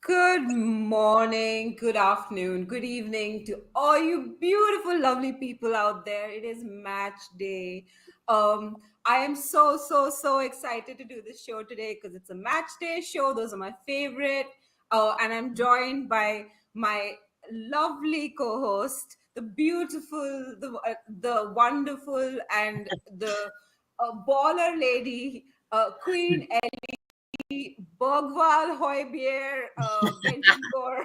Good morning, good afternoon, good evening to all you beautiful, lovely people out there. It is match day. I am so excited to do this show today because it's a match day show. Those are my favorite. And I'm joined by my lovely co-host, the beautiful, the wonderful, and the baller lady, Queen Bergwal, Hoybier, Benchcore,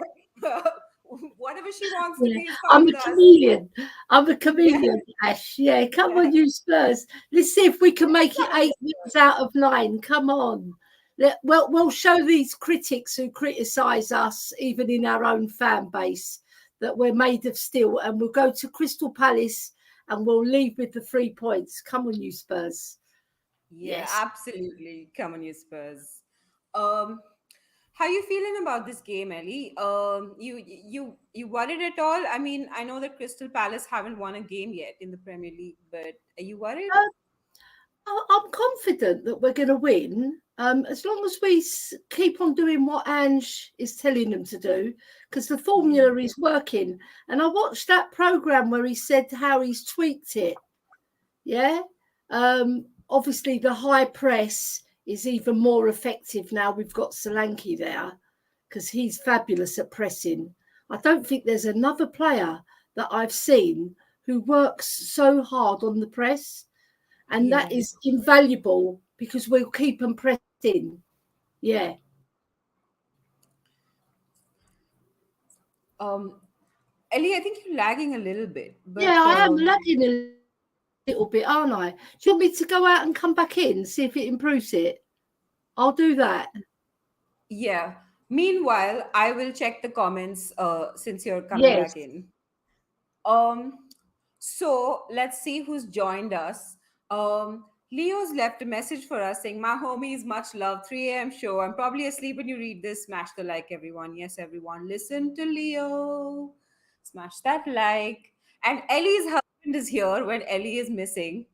whatever she wants to be. I'm a chameleon. I'm a chameleon, Ash. Yeah, come on, you Spurs. Let's see if we can make it 8 wins out of 9. Come on. We'll show these critics who criticise us, even in our own fan base, that we're made of steel, and we'll go to Crystal Palace and we'll leave with the 3 points. Come on, you Spurs. Yeah, yes. Absolutely. Come on, you Spurs. How you feeling about this game, Elly? You worried at all? I mean, I know that Crystal Palace haven't won a game yet in the Premier League, but are you worried? I'm confident that we're going to win, as long as we keep on doing what Ange is telling them to do, because the formula is working. And I watched that programme where he said how he's tweaked it. Yeah. Obviously, the high press is even more effective now we've got Solanke there, because he's fabulous at pressing. I don't think there's another player that I've seen who works so hard on the press, and that is invaluable because we'll keep them pressing. Yeah. Elly, I think you're lagging a little bit. But, yeah, I am lagging a little bit, aren't I? Do you want me to go out and come back in, see if it improves it? I'll do that. Yeah. Meanwhile, I will check the comments since you're coming back in. So let's see who's joined us. Leo's left a message for us saying, my homies, much love, 3 a.m. show. I'm probably asleep when you read this. Smash the like, everyone. Yes, everyone. Listen to Leo. Smash that like. And Elly's husband is here when Elly is missing.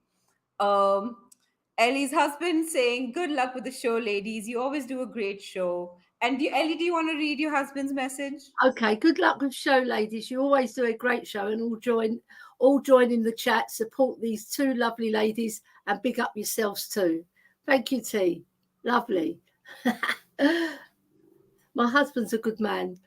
Elly's husband saying, good luck with the show, ladies. You always do a great show. And Elly, do you want to read your husband's message? Okay, good luck with the show, ladies. You always do a great show, and all join in the chat. Support these 2 lovely ladies and big up yourselves too. Thank you, T. Lovely. My husband's a good man.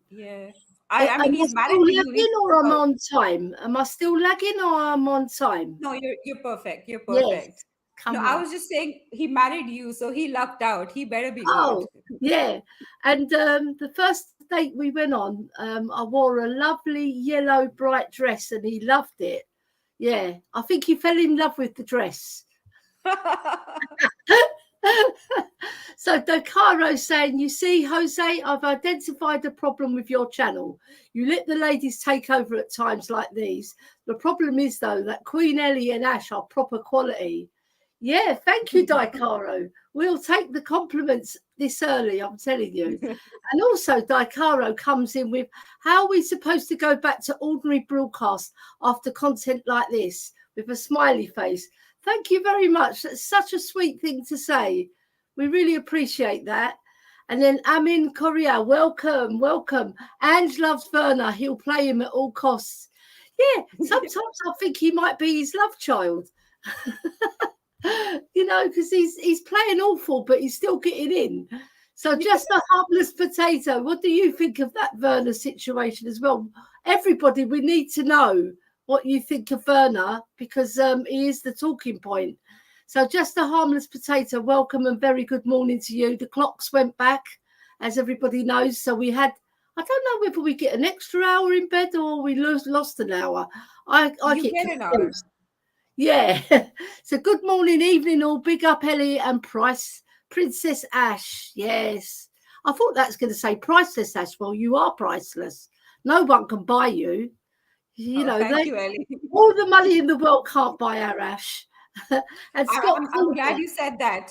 Yeah. I mean, he's married to you. Lagging or I'm on time? Am I still lagging or I'm on time? No, you're perfect. You're perfect. Yes. I was just saying he married you, so he lucked out. He better be good. Yeah. And the first date we went on, I wore a lovely yellow bright dress and he loved it. Yeah. I think he fell in love with the dress. So Dakaro saying, you see, Jose, I've identified a problem with your channel. You let the ladies take over at times like these. The problem is, though, that Queen Elly and Ash are proper quality. Yeah, thank you, Daikaro. We'll take the compliments this early, I'm telling you. And also, Daikaro comes in with, how are we supposed to go back to ordinary broadcast after content like this? With a smiley face. Thank you very much. That's such a sweet thing to say. We really appreciate that. And then Amin Korea, welcome. Ange loves Werner. He'll play him at all costs. Yeah, sometimes I think he might be his love child. You know, because he's playing awful, but he's still getting in. So just a harmless potato. What do you think of that Werner situation as well? Everybody, we need to know what you think of Werner, because he is the talking point. So just a harmless potato. Welcome and very good morning to you. The clocks went back, as everybody knows. So we had, I don't know whether we get an extra hour in bed or we lost an hour. I get confused. Yeah. So good morning, evening, all. Big up Elly and Princess Ash. Yes. I thought that's going to say Priceless Ash. Well, you are priceless. No one can buy you. You know, thank you, Elly. All the money in the world can't buy our Ash. And Scott, I'm glad you said that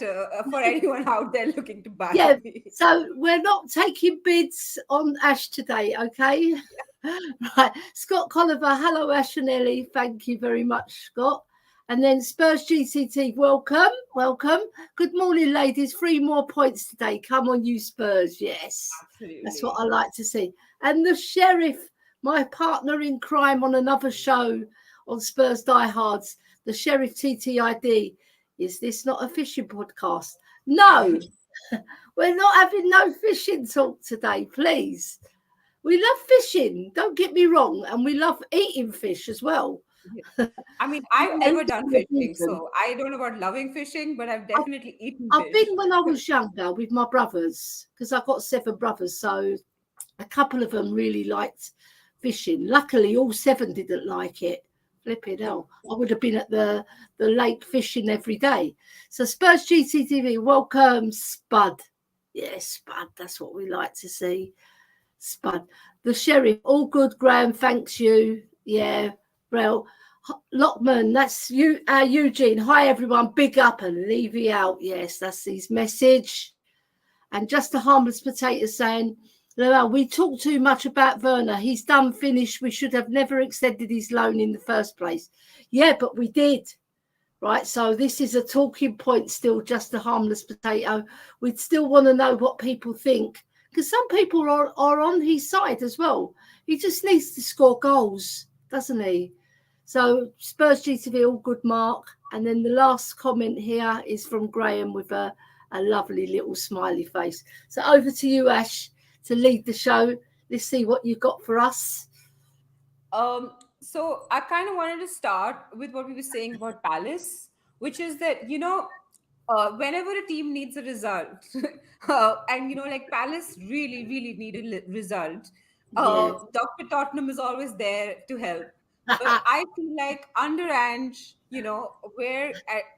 for anyone out there looking to buy. Yeah, so we're not taking bids on Ash today, okay? Right, Scott Colliver, hello Ash and Elly, thank you very much, Scott. And then Spurs GCT, welcome. Good morning, ladies. 3 more points today. Come on, you Spurs. Yes, Absolutely. that's what I like to see. And the Sheriff, my partner in crime on another show on Spurs Diehards, the Sheriff TTID. Is this not a fishing podcast? No, we're not having no fishing talk today, please. We love fishing, don't get me wrong, and we love eating fish as well. I mean, I've never done fishing, so I don't know about loving fishing, but I've definitely eaten fish. I've been when I was younger with my brothers, because I've got 7 brothers, so a couple of them really liked fishing. Luckily, all 7 didn't like it. Flipping hell, I would have been at the lake fishing every day. So Spurs GCTV, welcome, Spud. Yes, Spud, that's what we like to see. Spud. The Sheriff, all good, Graham, thanks you. Yeah, well, Lockman, that's you, Eugene. Hi, everyone, big up and leave you out. Yes, that's his message. And just a harmless potato saying, we talk too much about Werner. He's done, finished. We should have never extended his loan in the first place. Yeah, but we did. Right, so this is a talking point still, just a harmless potato. We'd still want to know what people think, because some people are on his side as well. He just needs to score goals, doesn't he? So Spurs GTV, all good, Mark. And then the last comment here is from Graham with a lovely little smiley face. So over to you, Ash, to lead the show. Let's see what you got for us. So I kind of wanted to start with what we were saying about Palace, which is that, whenever a team needs a result, and, like Palace really, really needed a result, Dr. Tottenham is always there to help. But I feel like under Ange, where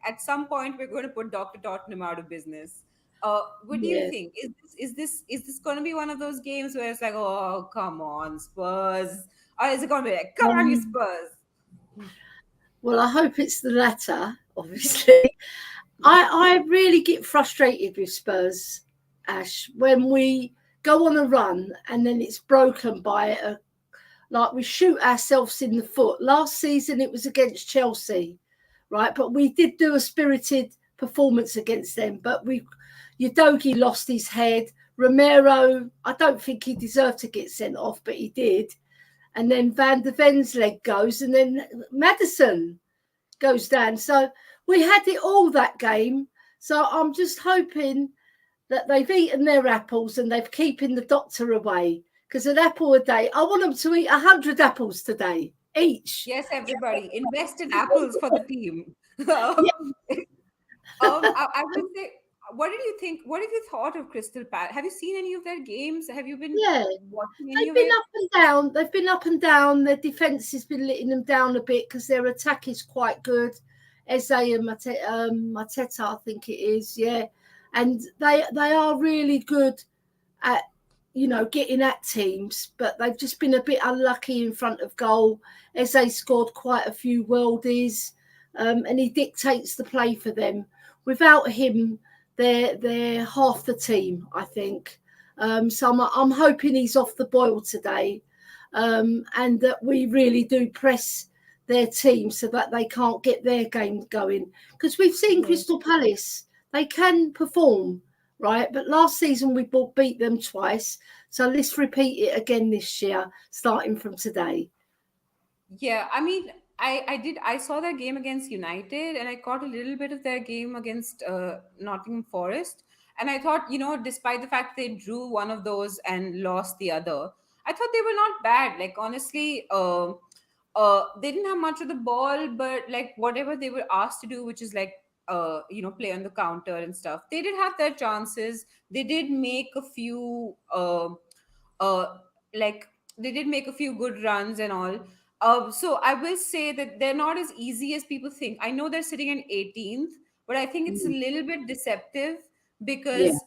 at some point we're going to put Dr. Tottenham out of business. What do you think? Is this going to be one of those games where it's like, oh, come on, Spurs? Or is it going to be like, come on, you Spurs? Well, I hope it's the latter, obviously. I really get frustrated with Spurs, Ash, when we go on a run and then it's broken by like we shoot ourselves in the foot. Last season it was against Chelsea, right? But we did do a spirited performance against them. But Udogie lost his head. Romero, I don't think he deserved to get sent off, but he did. And then Van der Ven's leg goes, and then Maddison goes down. So we had it all that game. So I'm just hoping that they've eaten their apples and they've keeping the doctor away. Because an apple a day, I want them to eat 100 apples today, each. Yes, everybody, invest in apples for the team. I would say, what did you think? What have you thought of Crystal Palace? Have you seen any of their games? Have you been watching any of it? They've been up and down. They've been up and down. Their defence has been letting them down a bit because their attack is quite good. Eze and Mateta, I think it is, yeah. And they are really good at, getting at teams, but they've just been a bit unlucky in front of goal. Eze scored quite a few worldies, and he dictates the play for them. Without him, they're half the team, I think. So I'm hoping he's off the boil today, and that we really do press their team so that they can't get their game going. Because we've seen Crystal Palace, they can perform, right? But last season we beat them twice. So let's repeat it again this year, starting from today. Yeah, I mean, I saw their game against United, and I caught a little bit of their game against Nottingham Forest. And I thought, despite the fact they drew one of those and lost the other, I thought they were not bad. Like, honestly, they didn't have much of the ball, but like whatever they were asked to do, which is like, play on the counter and stuff, they did have their chances. They did make a few, they did make a few good runs and all. So I will say that they're not as easy as people think. I know they're sitting in 18th, but I think it's a little bit deceptive because,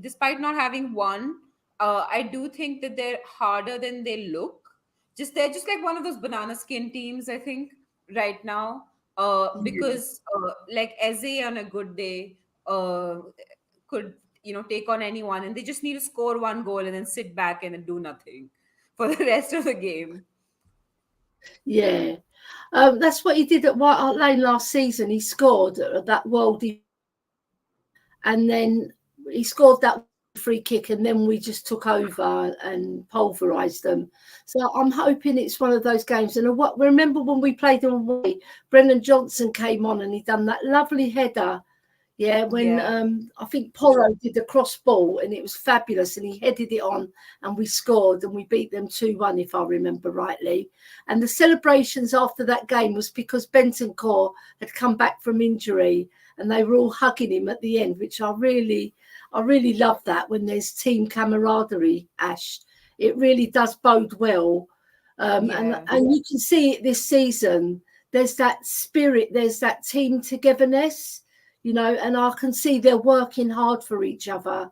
despite not having won, I do think that they're harder than they look. They're just like one of those banana skin teams, I think, right now. Because like Eze on a good day could take on anyone, and they just need to score one goal and then sit back and then do nothing for the rest of the game. Yeah, That's what he did at White Hart Lane last season. He scored at that and then he scored that free kick, and then we just took over and pulverised them. So I'm hoping it's one of those games. And what remember when we played them away, Brennan Johnson came on and he done that lovely header. Yeah, when I think Porro did the cross ball and it was fabulous, and he headed it on and we scored and we beat them 2-1, if I remember rightly. And the celebrations after that game was because Bentancur had come back from injury and they were all hugging him at the end, which I really love that when there's team camaraderie, Ash. It really does bode well. And you can see it this season. There's that spirit, there's that team togetherness. You know, and I can see they're working hard for each other.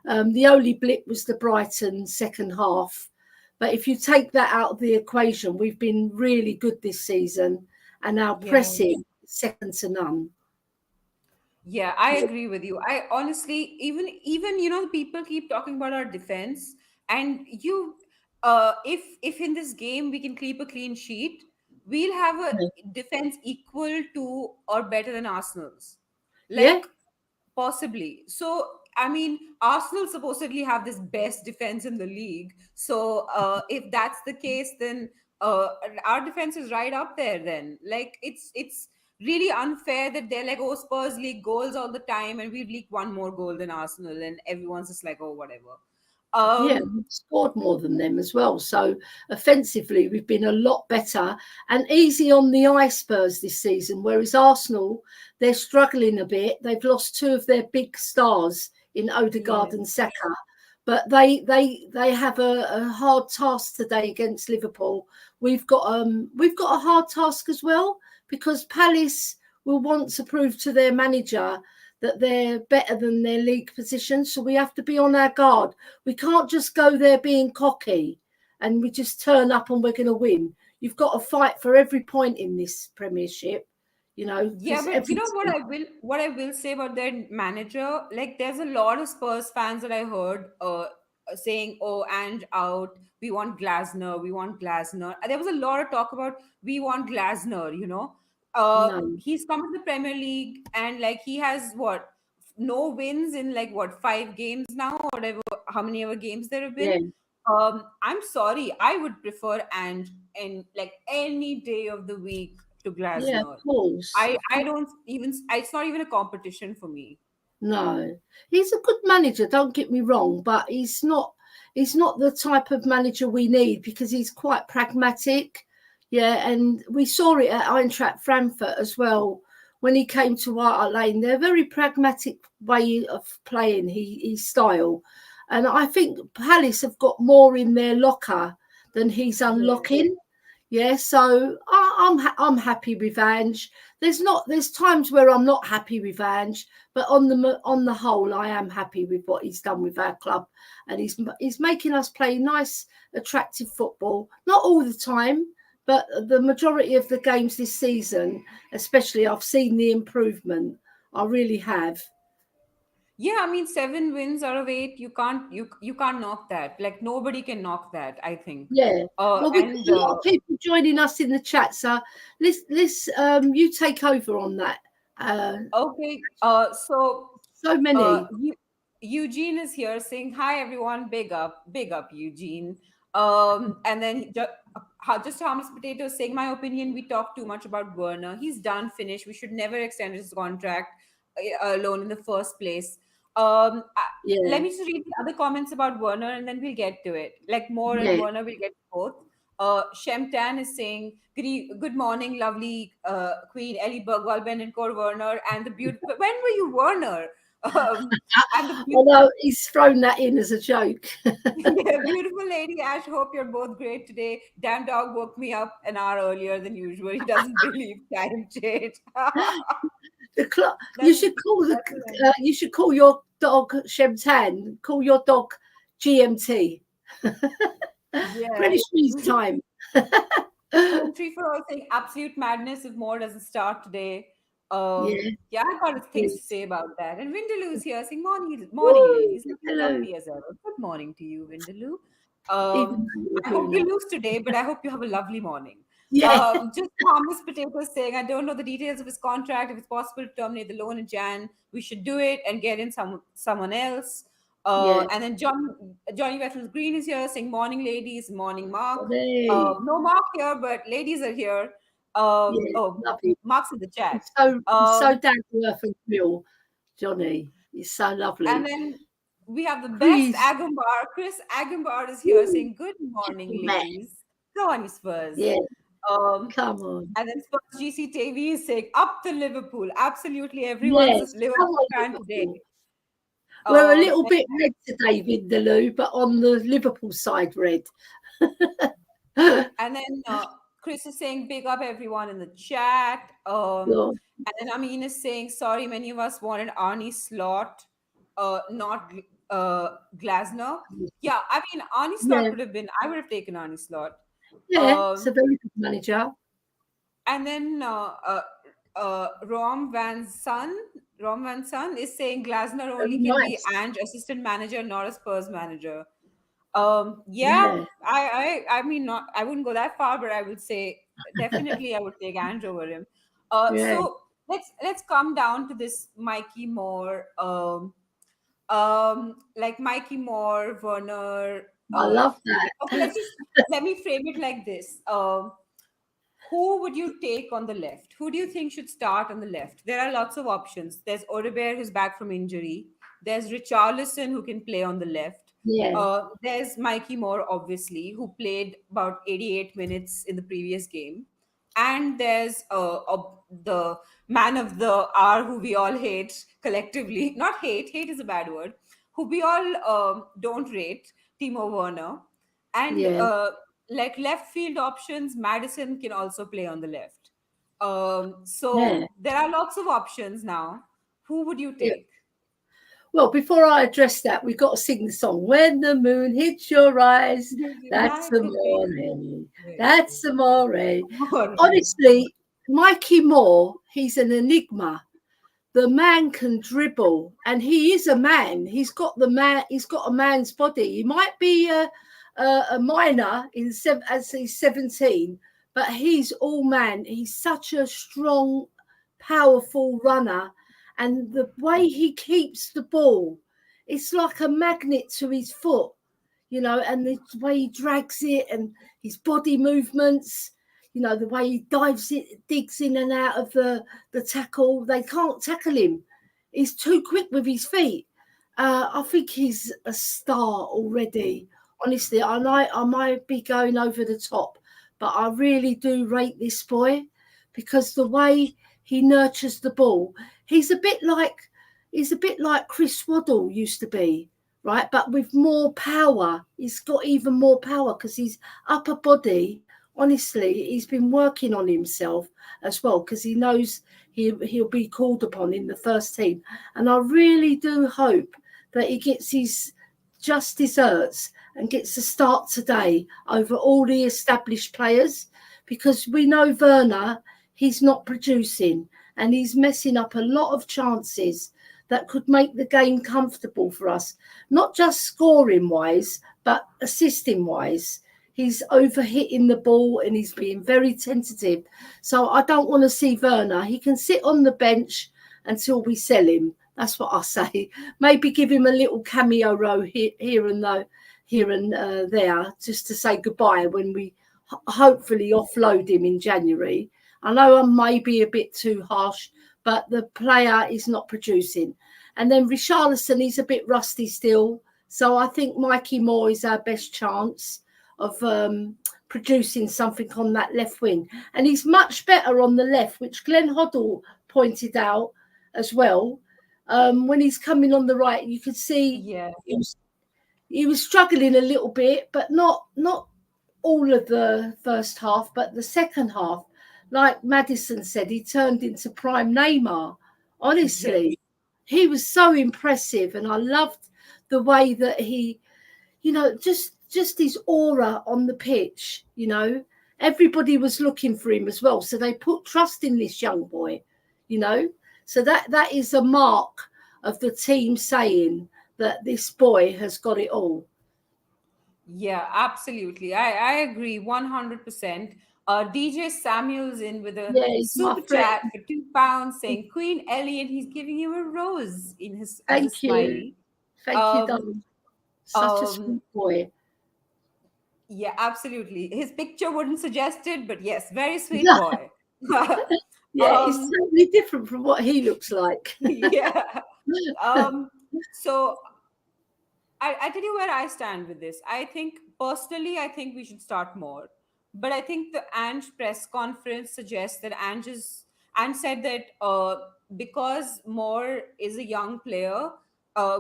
The only blip was the Brighton second half. But if you take that out of the equation, we've been really good this season, and our pressing second to none. Yeah, I agree with you. I honestly, even you know, people keep talking about our defense, and if in this game we can keep a clean sheet, we'll have a defense equal to or better than Arsenal's. Like, possibly. So, I mean, Arsenal supposedly have this best defense in the league. So, if that's the case, then our defense is right up there. Then, like, it's really unfair that they're like, oh, Spurs leak goals all the time, and we've leaked one more goal than Arsenal, and everyone's just like, oh, whatever. We've scored more than them as well. So offensively, we've been a lot better and easy on the eye Spurs this season. Whereas Arsenal, they're struggling a bit. They've lost two of their big stars in Odegaard and Saka, but they have a hard task today against Liverpool. We've got a hard task as well, because Palace will want to prove to their manager that they're better than their league position. So we have to be on our guard. We can't just go there being cocky and we just turn up and we're going to win. You've got to fight for every point in this Premiership, you know. Yeah, but you know what I will say about their manager, like there's a lot of Spurs fans that I heard saying, oh, and out, we want Glasner, we want Glasner. There was a lot of talk about we want Glasner, you know. He's come to the Premier League and like he has no wins in like 5 games now, or whatever, how many ever games there have been. I'm sorry, I would prefer and like any day of the week to Glasner. Yeah, of course. I don't even, it's not even a competition for me. No, he's a good manager, don't get me wrong, but he's not the type of manager we need, because he's quite pragmatic. Yeah, and we saw it at Eintracht Frankfurt as well when he came to White Hart Lane. They're a very pragmatic way of playing, his style. And I think Palace have got more in their locker than he's unlocking. Yeah, so I'm happy with Ange. There's times where I'm not happy with Ange, but on the whole, I am happy with what he's done with our club, and he's making us play nice, attractive football. Not all the time, but the majority of the games this season, especially, I've seen the improvement. I really have. Yeah, I mean 7 wins out of 8, you can't knock that. Like nobody can knock that, I think. Yeah. Well, we've got a lot of people joining us in the chat, so let's you take over on that. Okay. So many. Eugene is here saying hi everyone, big up Eugene. And then just Thomas Potato saying, my opinion, we talk too much about Werner. He's done, finished. We should never extend his contract alone in the first place. Let me just read the other comments about Werner and then we'll get to it. Like more and Werner, we'll get to both. Shemtan is saying, good morning, lovely Queen Elly Bergwall, Ben and Core Werner, and the beautiful. When were you Werner? Although he's thrown that in as a joke. Beautiful lady Ash, hope you're both great today. Damn dog woke me up an hour earlier than usual. He doesn't believe time change. You should call your dog Shemtan. Call your dog GMT. British Mean Time. 3 for all saying absolute madness if more doesn't start today. I've got things to say about that. And Vindaloo's here saying morning ladies. Hello. Good morning to you, Vindaloo. I hope you lose today, but I hope you have a lovely morning. Yeah. Just Thomas Potato saying, I don't know the details of his contract. If it's possible to terminate the loan in Jan, we should do it and get in someone else. Yeah. And then Johnny Veterans Green is here saying, morning, ladies, morning, Mark. Hey. No Mark here, but ladies are here. Yeah. Oh, Love him. Mark's in the chat. He's so down to earth and real, Johnny. He's so lovely. And then we have the Chris. best Agambar. Chris Agambar is here saying, good morning, Man. ladies. Go on, you Spurs. Yeah. Come on. And then Spurs GC TV is saying, up to Liverpool. Absolutely everyone's a Liverpool fan today. We're a little bit red today, Vindaloo, but on the Liverpool side, red. And then Chris is saying, big up everyone in the chat. And then Amin is saying, sorry, many of us wanted Arnie Slot, not Glasner. Yeah, I mean, Arnie Slot would have been, I would have taken Arnie Slot. Yeah, it's a very good manager. And then Rom Van Sun is saying Glasner only can be Ange assistant manager, not a Spurs manager. I mean, not, I wouldn't go that far, but I would say definitely I would take Ange over him. So let's come down to this Mikey Moore, like Mikey Moore, Werner. I love that. Okay, let me frame it like this. Who would you take on the left? Who do you think should start on the left? There are lots of options. There's Odegaard, who's back from injury. There's Richarlison, who can play on the left. Yeah. There's Mikey Moore, obviously, who played about 88 minutes in the previous game. And there's the man of the hour, who we all hate collectively. Not hate is a bad word. Who we all don't rate, Timo Werner. And like left field options, Maddison can also play on the left. There are lots of options now. Who would you take? Well, before I address that, we've got to sing the song. When the moon hits your eyes, that's amore. That's amore. Honestly, Mikey Moore, he's an enigma. The man can dribble, and he is a man. He's got a man's body. He might be a minor as he's 17, but he's all man. He's such a strong, powerful runner. And the way he keeps the ball, it's like a magnet to his foot, you know, and the way he drags it and his body movements, you know, the way he digs in and out of the tackle. They can't tackle him. He's too quick with his feet. I think he's a star already. Honestly, I might be going over the top, but I really do rate this boy because the way he nurtures the ball. He's a bit like Chris Waddle used to be, right? But with more power. He's got even more power because his upper body, honestly, he's been working on himself as well because he knows he'll be called upon in the first team. And I really do hope that he gets his just desserts and gets a start today over all the established players because we know Werner, he's not producing. And he's messing up a lot of chances that could make the game comfortable for us. Not just scoring-wise, but assisting-wise. He's overhitting the ball and he's being very tentative. So I don't want to see Werner. He can sit on the bench until we sell him. That's what I say. Maybe give him a little cameo role here and there, just to say goodbye when we hopefully offload him in January. I know I may be a bit too harsh, but the player is not producing. And then Richarlison, he's a bit rusty still. So I think Mikey Moore is our best chance of producing something on that left wing. And he's much better on the left, which Glenn Hoddle pointed out as well. When he's coming on the right, you could see he was struggling a little bit, but not all of the first half, but the second half. Like Maddison said, he turned into prime Neymar. Honestly, he was so impressive. And I loved the way that he, you know, just his aura on the pitch, you know. Everybody was looking for him as well. So they put trust in this young boy, you know. So that is a mark of the team saying that this boy has got it all. Yeah, absolutely. I agree 100%. DJ Samuel's in with a Yeah, he's my super friend. chat for £2 saying Queen Elly, and he's giving you a rose in his as a Thank you. smiley. Thank you, Um, darling. Such a sweet boy. Yeah, absolutely. His picture wouldn't suggest it, but yes, very sweet Yeah, boy. it's um, totally different from what he looks like. yeah. So I tell you where I stand with this. I think personally, I think we should start more. But I think the Ange press conference suggests that Ange said that because Moore is a young player,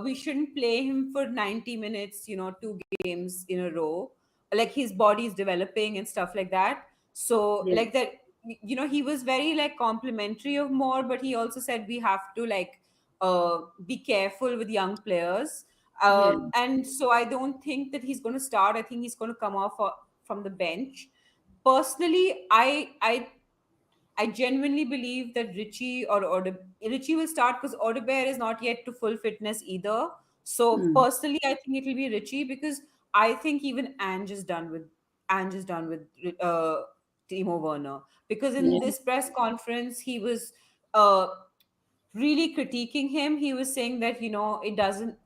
we shouldn't play him for 90 minutes, 2 games in a row. Like his body is developing and stuff like that. So Yeah, like that, he was very like complimentary of Moore, but he also said we have to like be careful with young players. yeah, And so I don't think that he's going to start. I think he's going to come off from the bench. Personally, I genuinely believe that Richie will start because Odebear is not yet to full fitness either. So mm, personally, I think it will be Richie because I think even Ange is done with uh, Timo Werner, because in yeah, this press conference he was uh, really critiquing him. He was saying that, it doesn't.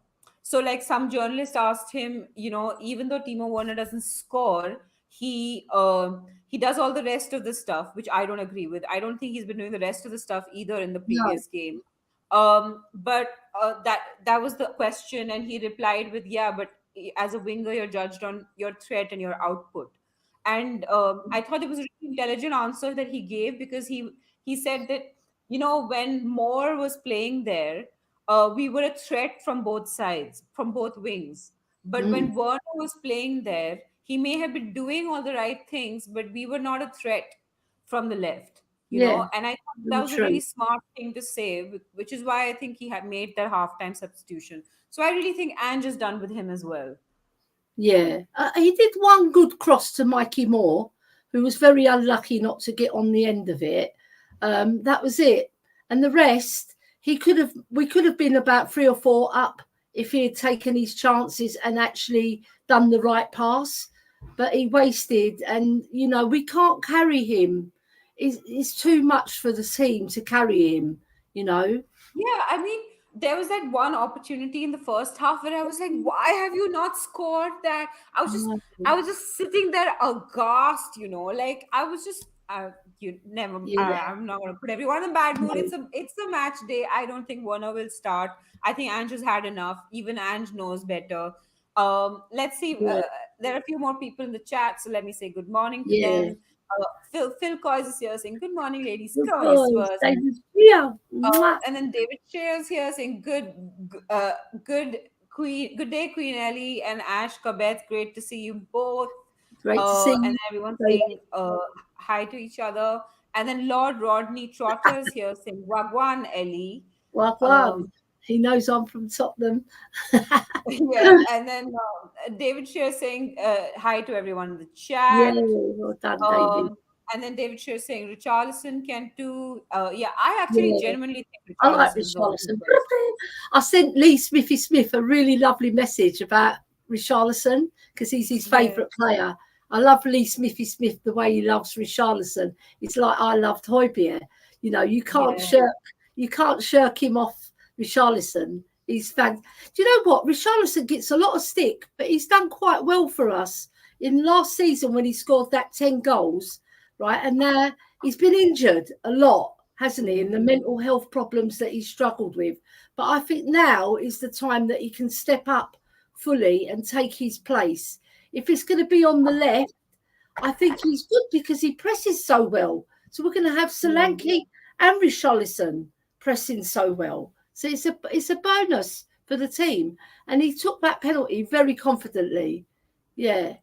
So, like, some journalist asked him, even though Timo Werner doesn't score, he does all the rest of the stuff, which I don't agree with. I don't think he's been doing the rest of the stuff either in the no, previous game. But that was the question, and he replied with, "Yeah, but as a winger, you're judged on your threat and your output." And I thought it was a really intelligent answer that he gave, because he said that, when Moore was playing there, we were a threat from both sides, from both wings. But mm, when Werner was playing there, he may have been doing all the right things, but we were not a threat from the left, yeah, And I thought that very was a really true. smart thing to say, which is why I think he had made that halftime substitution. So I really think Ange is done with him as well. Yeah, he did one good cross to Mikey Moore, who was very unlucky not to get on the end of it. That was it, and the rest we could have been about 3 or 4 up if he had taken his chances and actually done the right pass. But he wasted, and we can't carry him. It's too much for the team to carry him. You know. Yeah, I mean, there was that one opportunity in the first half where I was like, why have you not scored that? I was just sitting there aghast, like I was just you never Yeah. I'm not gonna put everyone in a bad mood. No, It's a match day. I don't think Warner will start. I think Ange has had enough. Even Ange knows better. Let's see. yeah. There are a few more people in the chat, so let me say good morning to Yeah. them. Phil Coys is here saying good morning, ladies. Good Coys boys. first. David, yeah. Mwah. And then David shares here saying good Queen, good day, Queen Elly and Ash Kabeth. Great to see you both. Great to see And you. everyone David. saying hi to each other. And then Lord Rodney Trotter is here saying Wagwan Elly. Wagwan. He knows I'm from Tottenham. Yeah, and then David Shear saying hi to everyone in the Yeah, chat. well done, David. And then David Shear saying Richarlison can do. Yeah, I actually Yeah, genuinely think I like Richarlison is the one who's Richarlison. best. I sent Lee Smithy Smith a really lovely message about Richarlison because he's his Yeah, favourite player. I love Lee Smithy Smith the way he loves Richarlison. It's like I loved Højbjerg. yeah. You can't shirk him off Richarlison. He's fan. Do you know what? Richarlison gets a lot of stick, but he's done quite well for us in last season when he scored that 10 goals, right? And now he's been injured a lot, hasn't he? And the mental health problems that he's struggled with. But I think now is the time that he can step up fully and take his place. If it's going to be on the left, I think he's good because he presses so well. So we're going to have Solanke and Richarlison pressing so well. So it's a bonus for the team. And he took that penalty very confidently. Yeah.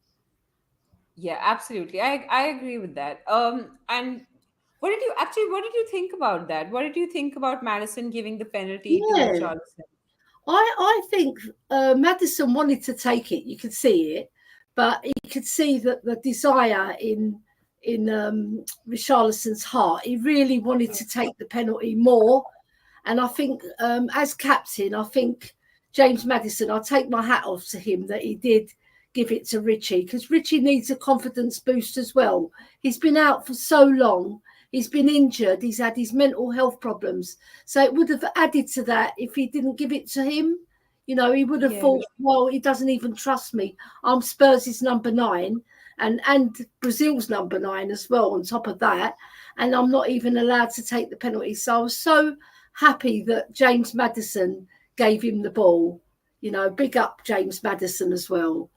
Yeah, absolutely. I agree with that. And what did you think about that? What did you think about Madison giving the penalty to Yeah. Richarlison? I think Madison wanted to take it. You could see it, but you could see that the desire in Richarlison's heart. He really wanted to take the penalty more, and I think as captain, I think James Maddison. I take my hat off to him that he did give it to Richie, because Richie needs a confidence boost as well. He's been out for so long. He's been injured. He's had his mental health problems. So it would have added to that if he didn't give it to him. You know, he would have thought, well, he doesn't even trust me. I'm Spurs' number 9 and Brazil's number 9 as well on top of that. And I'm not even allowed to take the penalty. So I was so happy that James Maddison gave him the ball. You know, big up James Maddison as well.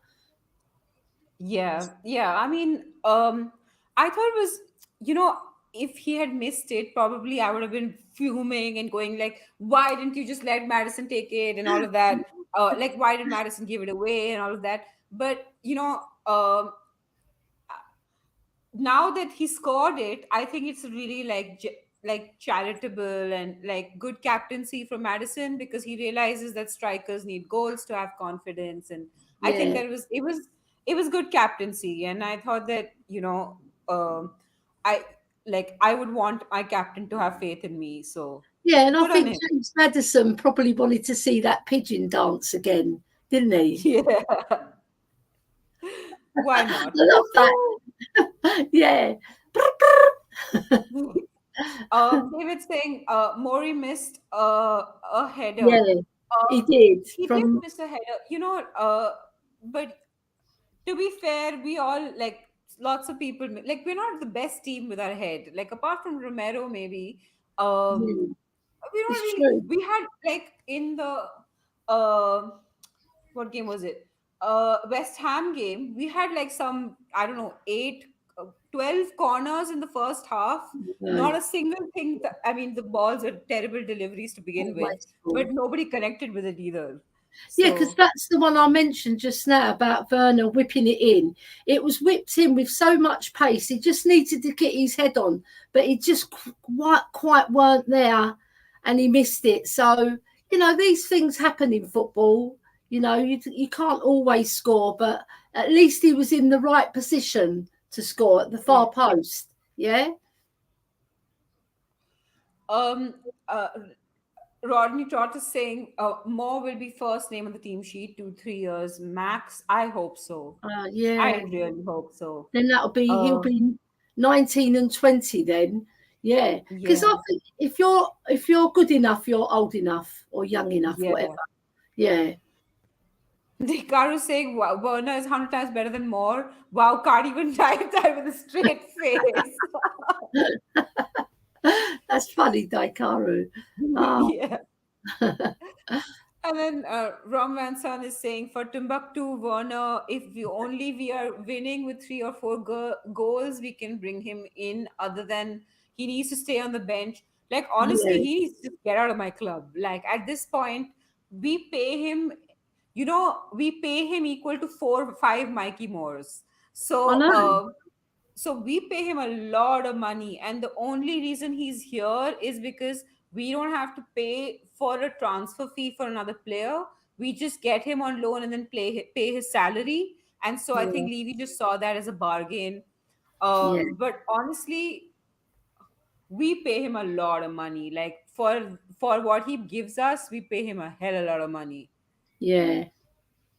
Yeah. I mean, I thought it was, you know, if he had missed it, probably I would have been fuming and going like, why didn't you just let Madison take it and all of that? Like, why did Madison give it away and all of that? But, you know, now that he scored it, I think it's really like charitable and like good captaincy from Madison, because he realizes that strikers need goals to have confidence. And I think that it was good captaincy. And I thought that, you know, I would want my captain to have faith in me. So yeah, and I good on think him. James Maddison probably wanted to see that pigeon dance again, didn't he? Yeah. Why not? I love that. Yeah. David saying Mori missed a header. Yeah, he did. He did miss a header, you know. But to be fair, we all like lots of people like we're not the best team with our head. Like apart from Romero, maybe we don't It's really. true. We had like in the what game was it? West Ham game. We had like some I don't know 12 corners in the first half. Not a single thing. I mean, the balls were terrible deliveries to begin with, but nobody connected with it either. Yeah, because that's the one I mentioned just now about Werner whipping it in. It was whipped in with so much pace. He just needed to get his head on, but he just quite weren't there, and he missed it. So, you know, these things happen in football. You know, you can't always score, but at least he was in the right position to score at the far post. Yeah. Rodney Trott is saying Moore will be first name on the team sheet 2-3 years max. I hope so. Yeah, I really hope so. Then he'll be 19 and 20 then. Yeah, because I think if you're good enough, you're old enough or young enough, whatever. Yeah. The Karu saying wow, Werner is 100 times better than Moore. Wow, can't even type that with a straight face. That's funny, Daikaru. Yeah. And then Rom Van Son is saying for Timbuktu, Werner, if we are winning with 3 or 4 goals, we can bring him in. Other than he needs to stay on the bench. Like honestly, he needs to get out of my club. Like at this point, we pay him. You know, we pay him equal to 4 or 5 Mikey Moores. So so we pay him a lot of money, and the only reason he's here is because we don't have to pay for a transfer fee for another player. We just get him on loan and then pay his salary. And so I think Levy just saw that as a bargain. But honestly, we pay him a lot of money. Like for what he gives us, we pay him a hell of a lot of money. Yeah,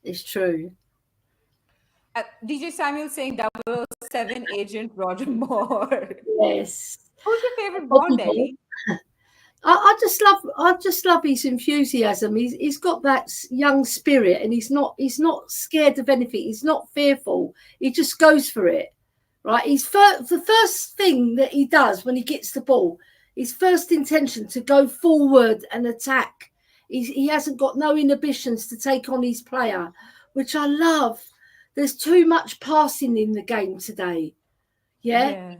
it's true. DJ Samuel saying 007 agent Roger Moore. Yes. Who's your favorite Bond, Elly? I just love his enthusiasm. He's got that young spirit, and he's not scared of anything. He's not fearful. He just goes for it, right? The first thing that he does when he gets the ball, his first intention to go forward and attack. He hasn't got no inhibitions to take on his player, which I love. There's too much passing in the game today. Yeah.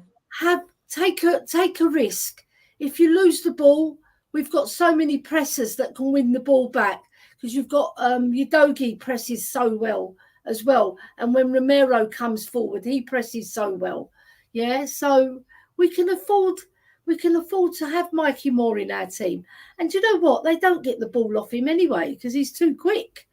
Take a risk. If you lose the ball, we've got so many pressers that can win the ball back, because you've got Udogie presses so well as well. And when Romero comes forward, he presses so well. Yeah. So we can afford to have Mikey Moore in our team. And you know what? They don't get the ball off him anyway because he's too quick.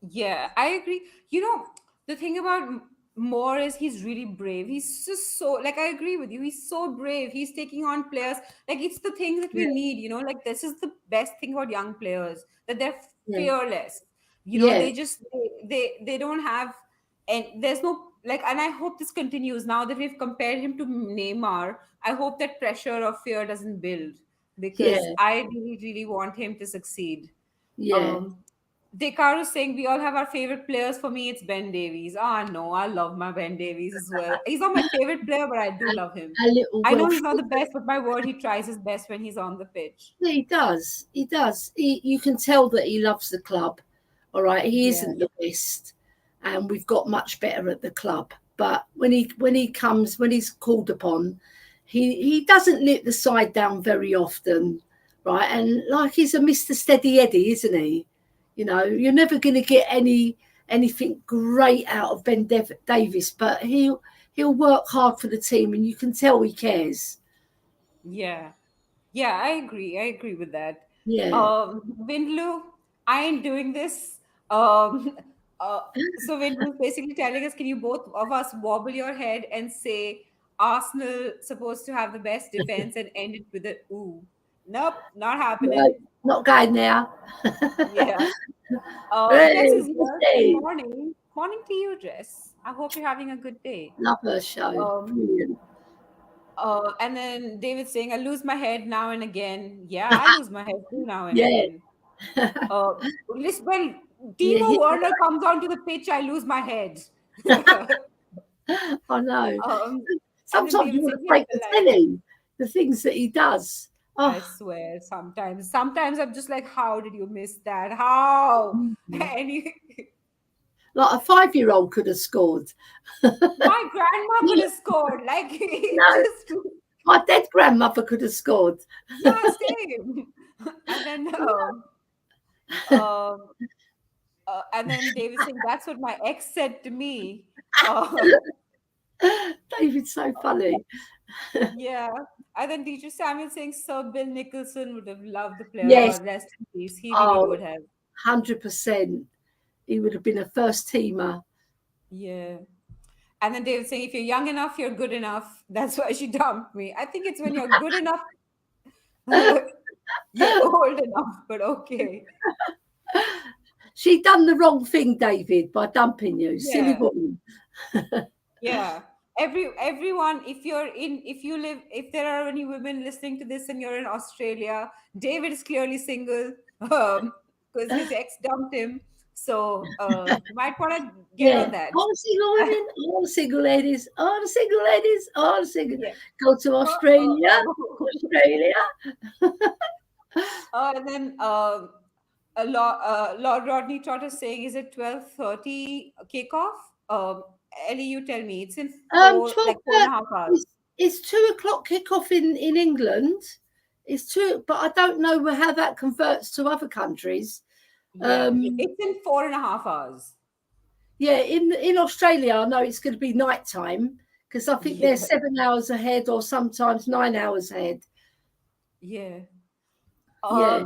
Yeah, I agree. You know, the thing about Moore is he's really brave. He's just so, like, I agree with you. He's so brave. He's taking on players. Like, it's the things that we need, you know, like, this is the best thing about young players, that they're fearless. You know, Yeah, they just they don't have, and there's no like, and I hope this continues now that we've compared him to Neymar. I hope that pressure or fear doesn't build, because yeah, I really, really want him to succeed. yeah. Um, Dekar is saying we all have our favorite players. For me, it's Ben Davies. Ah, no, I love my Ben Davies as well. He's not my favorite player, but I do A, love him. a little I know Welsh. he's not the best, but my word, he tries his best when he's on the pitch. Yeah, he does. He does. You can tell that he loves the club. All right, he Yeah, isn't the best, and we've got much better at the club. But when he comes, when he's called upon, he doesn't let the side down very often, right? And like he's a Mr. Steady Eddie, isn't he? You know, you're never going to get anything great out of Davis, but he'll work hard for the team, and you can tell he cares. yeah. Yeah, I agree. I agree with that. Yeah. Windlu, I ain't doing this. Um, uh, so Windlu's basically telling us, can you both of us wobble your head and say Arsenal supposed to have the best defense and end it with a ooh? Nope, not No, happening. not going now. Yeah. Jess Hey, is here. Good Christy, morning. Morning to you, Jess. I hope you're having a good day. love her show. Um, Brilliant. and then David saying, I lose my head now and again. Yeah, I lose my head too now and Yeah, again. Listen, when yeah, Timo yeah. Werner comes onto the pitch, I lose my head. I know. And then Sometimes you David want saying, to hit break the the line. telly, the things that he does. I Oh, swear, sometimes I'm just like, how did you miss that? How? mm. And Like a 5-year-old could have scored. my grandma could Yeah, have scored. Like, he no, just, my dead grandmother could have scored. yeah, same. And then, um, and then David saying, that's what my ex said to me. Um, David's so funny. Yeah. And then teacher Samuel saying Sir Bill Nicholson would have loved the player. Yes. God rest in peace. He really Oh, would have. 100%. He would have been a first teamer. Yeah. And then David saying, if you're young enough, you're good enough. That's why she dumped me. I think it's when you're good enough, you're old enough, but okay. She done the wrong thing, David, by dumping you. Silly Yeah. woman. Yeah. Everyone, if there are any women listening to this and you're in Australia, David is clearly single, because his ex dumped him. So you might want to get Yeah. on that. All the single women, all the single ladies, all the single ladies, all the single. Yeah. Go to Australia. Australia. And then Lord Rodney Trotter saying, is it 12:30 kickoff? Ellie, you tell me. It's in 12, 4.5 hours. it's 2 o'clock kickoff in England. It's 2, but I don't know how that converts to other countries. Yeah, it's in 4.5 hours. Yeah, in Australia, I know it's going to be nighttime because I think they're 7 hours ahead or sometimes 9 hours ahead. Yeah. Yeah.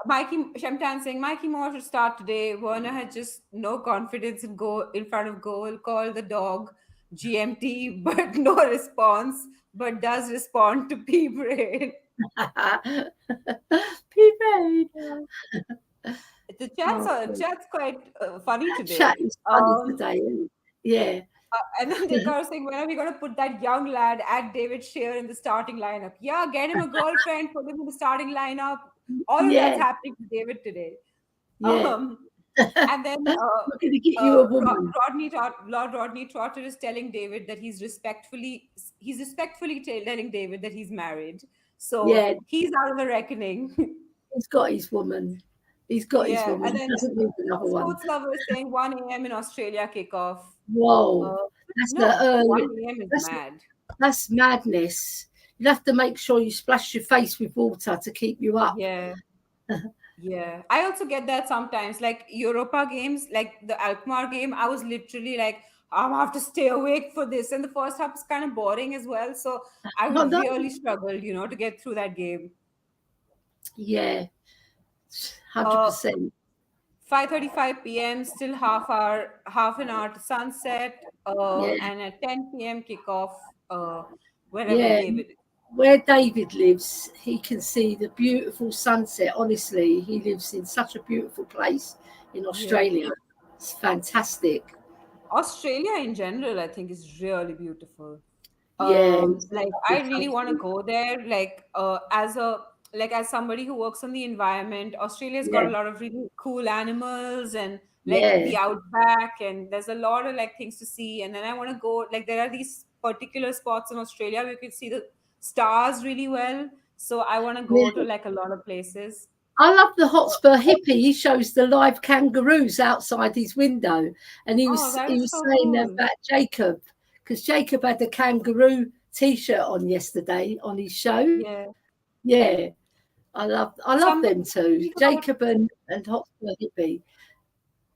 Mikey Shamtan saying Mikey Moore should start today. Werner had just no confidence in front of goal. Call the dog GMT, but no response. But does respond to P brain. P-Brain. The Oh, chat's quite funny today. chat is funny today, isn't it? Yeah. And then they are saying, when are we going to put that young lad at David Shearer in the starting lineup? Yeah, get him a girlfriend, put him in the starting lineup. All of that's Yeah. happening to David today. Yeah. And then We're going to get you a woman. Lord Rodney Trotter is telling David that he's respectfully telling David that he's married. So Yeah. he's out of the reckoning. He's got his woman. He's got his Yeah. woman. And He then doesn't need another one. Sports Lover is saying 1 a.m. in Australia kickoff. Whoa. That's No, the early. 1 a.m. is mad. That's madness. You'd have to make sure you splash your face with water to keep you up. Yeah. Yeah. I also get that sometimes. Like Europa games, like the Alkmaar game, I was literally like, I have to stay awake for this. And the first half is kind of boring as well. So I I know. really struggled, to get through that game. Yeah. 100%. 5:35 p.m. Still half an hour to sunset. Yeah. And at 10 p.m. kickoff, wherever Yeah. David is. Where David lives, he can see the beautiful sunset. Honestly, he lives in such a beautiful place. in Yeah. Australia. It's fantastic. Australia in general, I think, is really beautiful. Yeah, it's a Like I lovely really want to country. go there. As somebody who works on the environment, Australia's got Yeah, a lot of really cool animals and like yeah, the outback, and there's a lot of like things to see. And then I want to go, like there are these particular spots in Australia where you can see the stars really well. So I want to go to yeah. like a lot of places. I love the Hotspur hippie. He shows the live kangaroos outside his window, and he Oh, was that he is was so saying cool. about Jacob, because Jacob had a kangaroo T-shirt on yesterday on his show. Yeah. Yeah, I love Somebody them too, speak about Jacob and Hotspur hippie.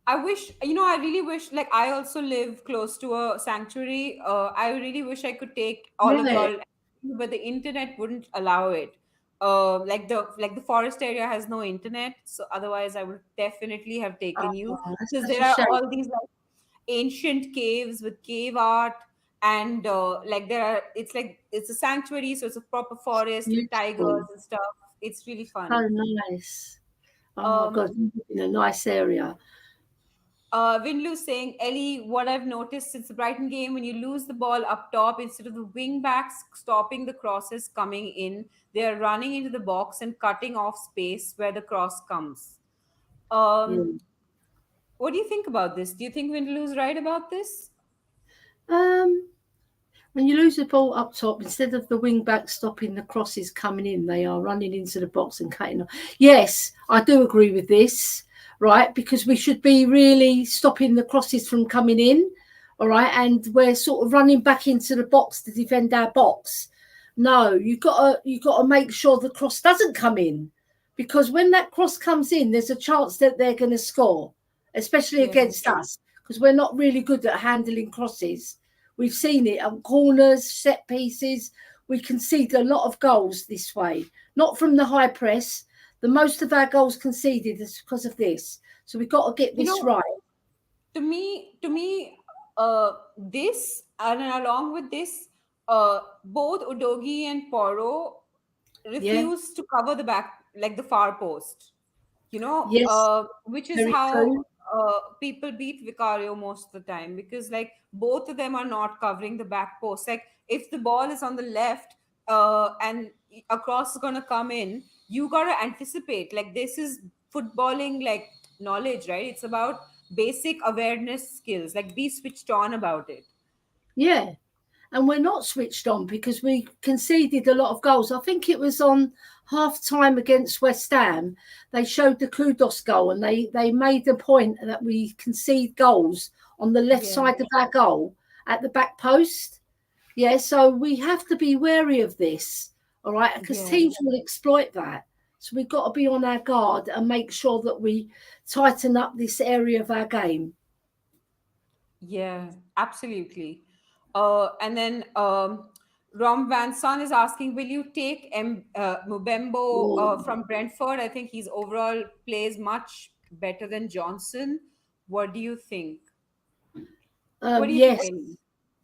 I wish, I really wish, like, I also live close to a sanctuary. I really wish I could take all of Yeah, y'all, but the internet wouldn't allow it. Like the forest area has no internet, so otherwise I would definitely have taken you, oh, that's because such there a are shame. all these like ancient caves with cave art, and like it's a sanctuary, so it's a proper forest with tigers Beautiful, and stuff. It's really so fun. nice. Oh my Um, God, you live in a nice area. Winlu saying, Elly, what I've noticed since the Brighton game, when you lose the ball up top, instead of the wing backs stopping the crosses coming in, they are running into the box and cutting off space where the cross comes. Um, Yeah. what do you think about this? Do you think Winlu's right about this? Um, when you lose the ball up top, instead of the wing back stopping the crosses coming in, they are running into the box and cutting off. Yes, I do agree with this, right? Because we should be really stopping the crosses from coming in, all right? And we're sort of running back into the box to defend our box. No, you gotta make sure the cross doesn't come in, because when that cross comes in, there's a chance that they're going to score, especially Yeah. against us, because we're not really good at handling crosses. We've seen it on corners, set pieces. We concede a lot of goals this way, not from the high press. The most of our goals conceded is because of this. So we've got to get You this know, right. to me, this and along with this, both Udogi and Poro Yeah. refuse to cover the back, like the far post. Yes. Which is Very how true. people beat Vicario most of the time, because like both of them are not covering the back post. Like if the ball is on the left and a cross is gonna come in, you gotta anticipate. Like this is footballing like knowledge, right? It's about basic awareness skills. Like be switched on about it. Yeah. And we're not switched on because we conceded a lot of goals. I think it was on half time against West Ham. They showed the kudos goal, and they made the point that we concede goals on the left Yeah, side of our goal at the back post. Yeah, so we have to be wary of this, all right, because yeah, teams will exploit that. So we've got to be on our guard and make sure that we tighten up this area of our game. yeah, absolutely. And then Rom Van Son is asking, will you take Mubembo Oh, from Brentford? I think he's overall plays much better than Johnson. What do you think? What do you think, yes, Ellie?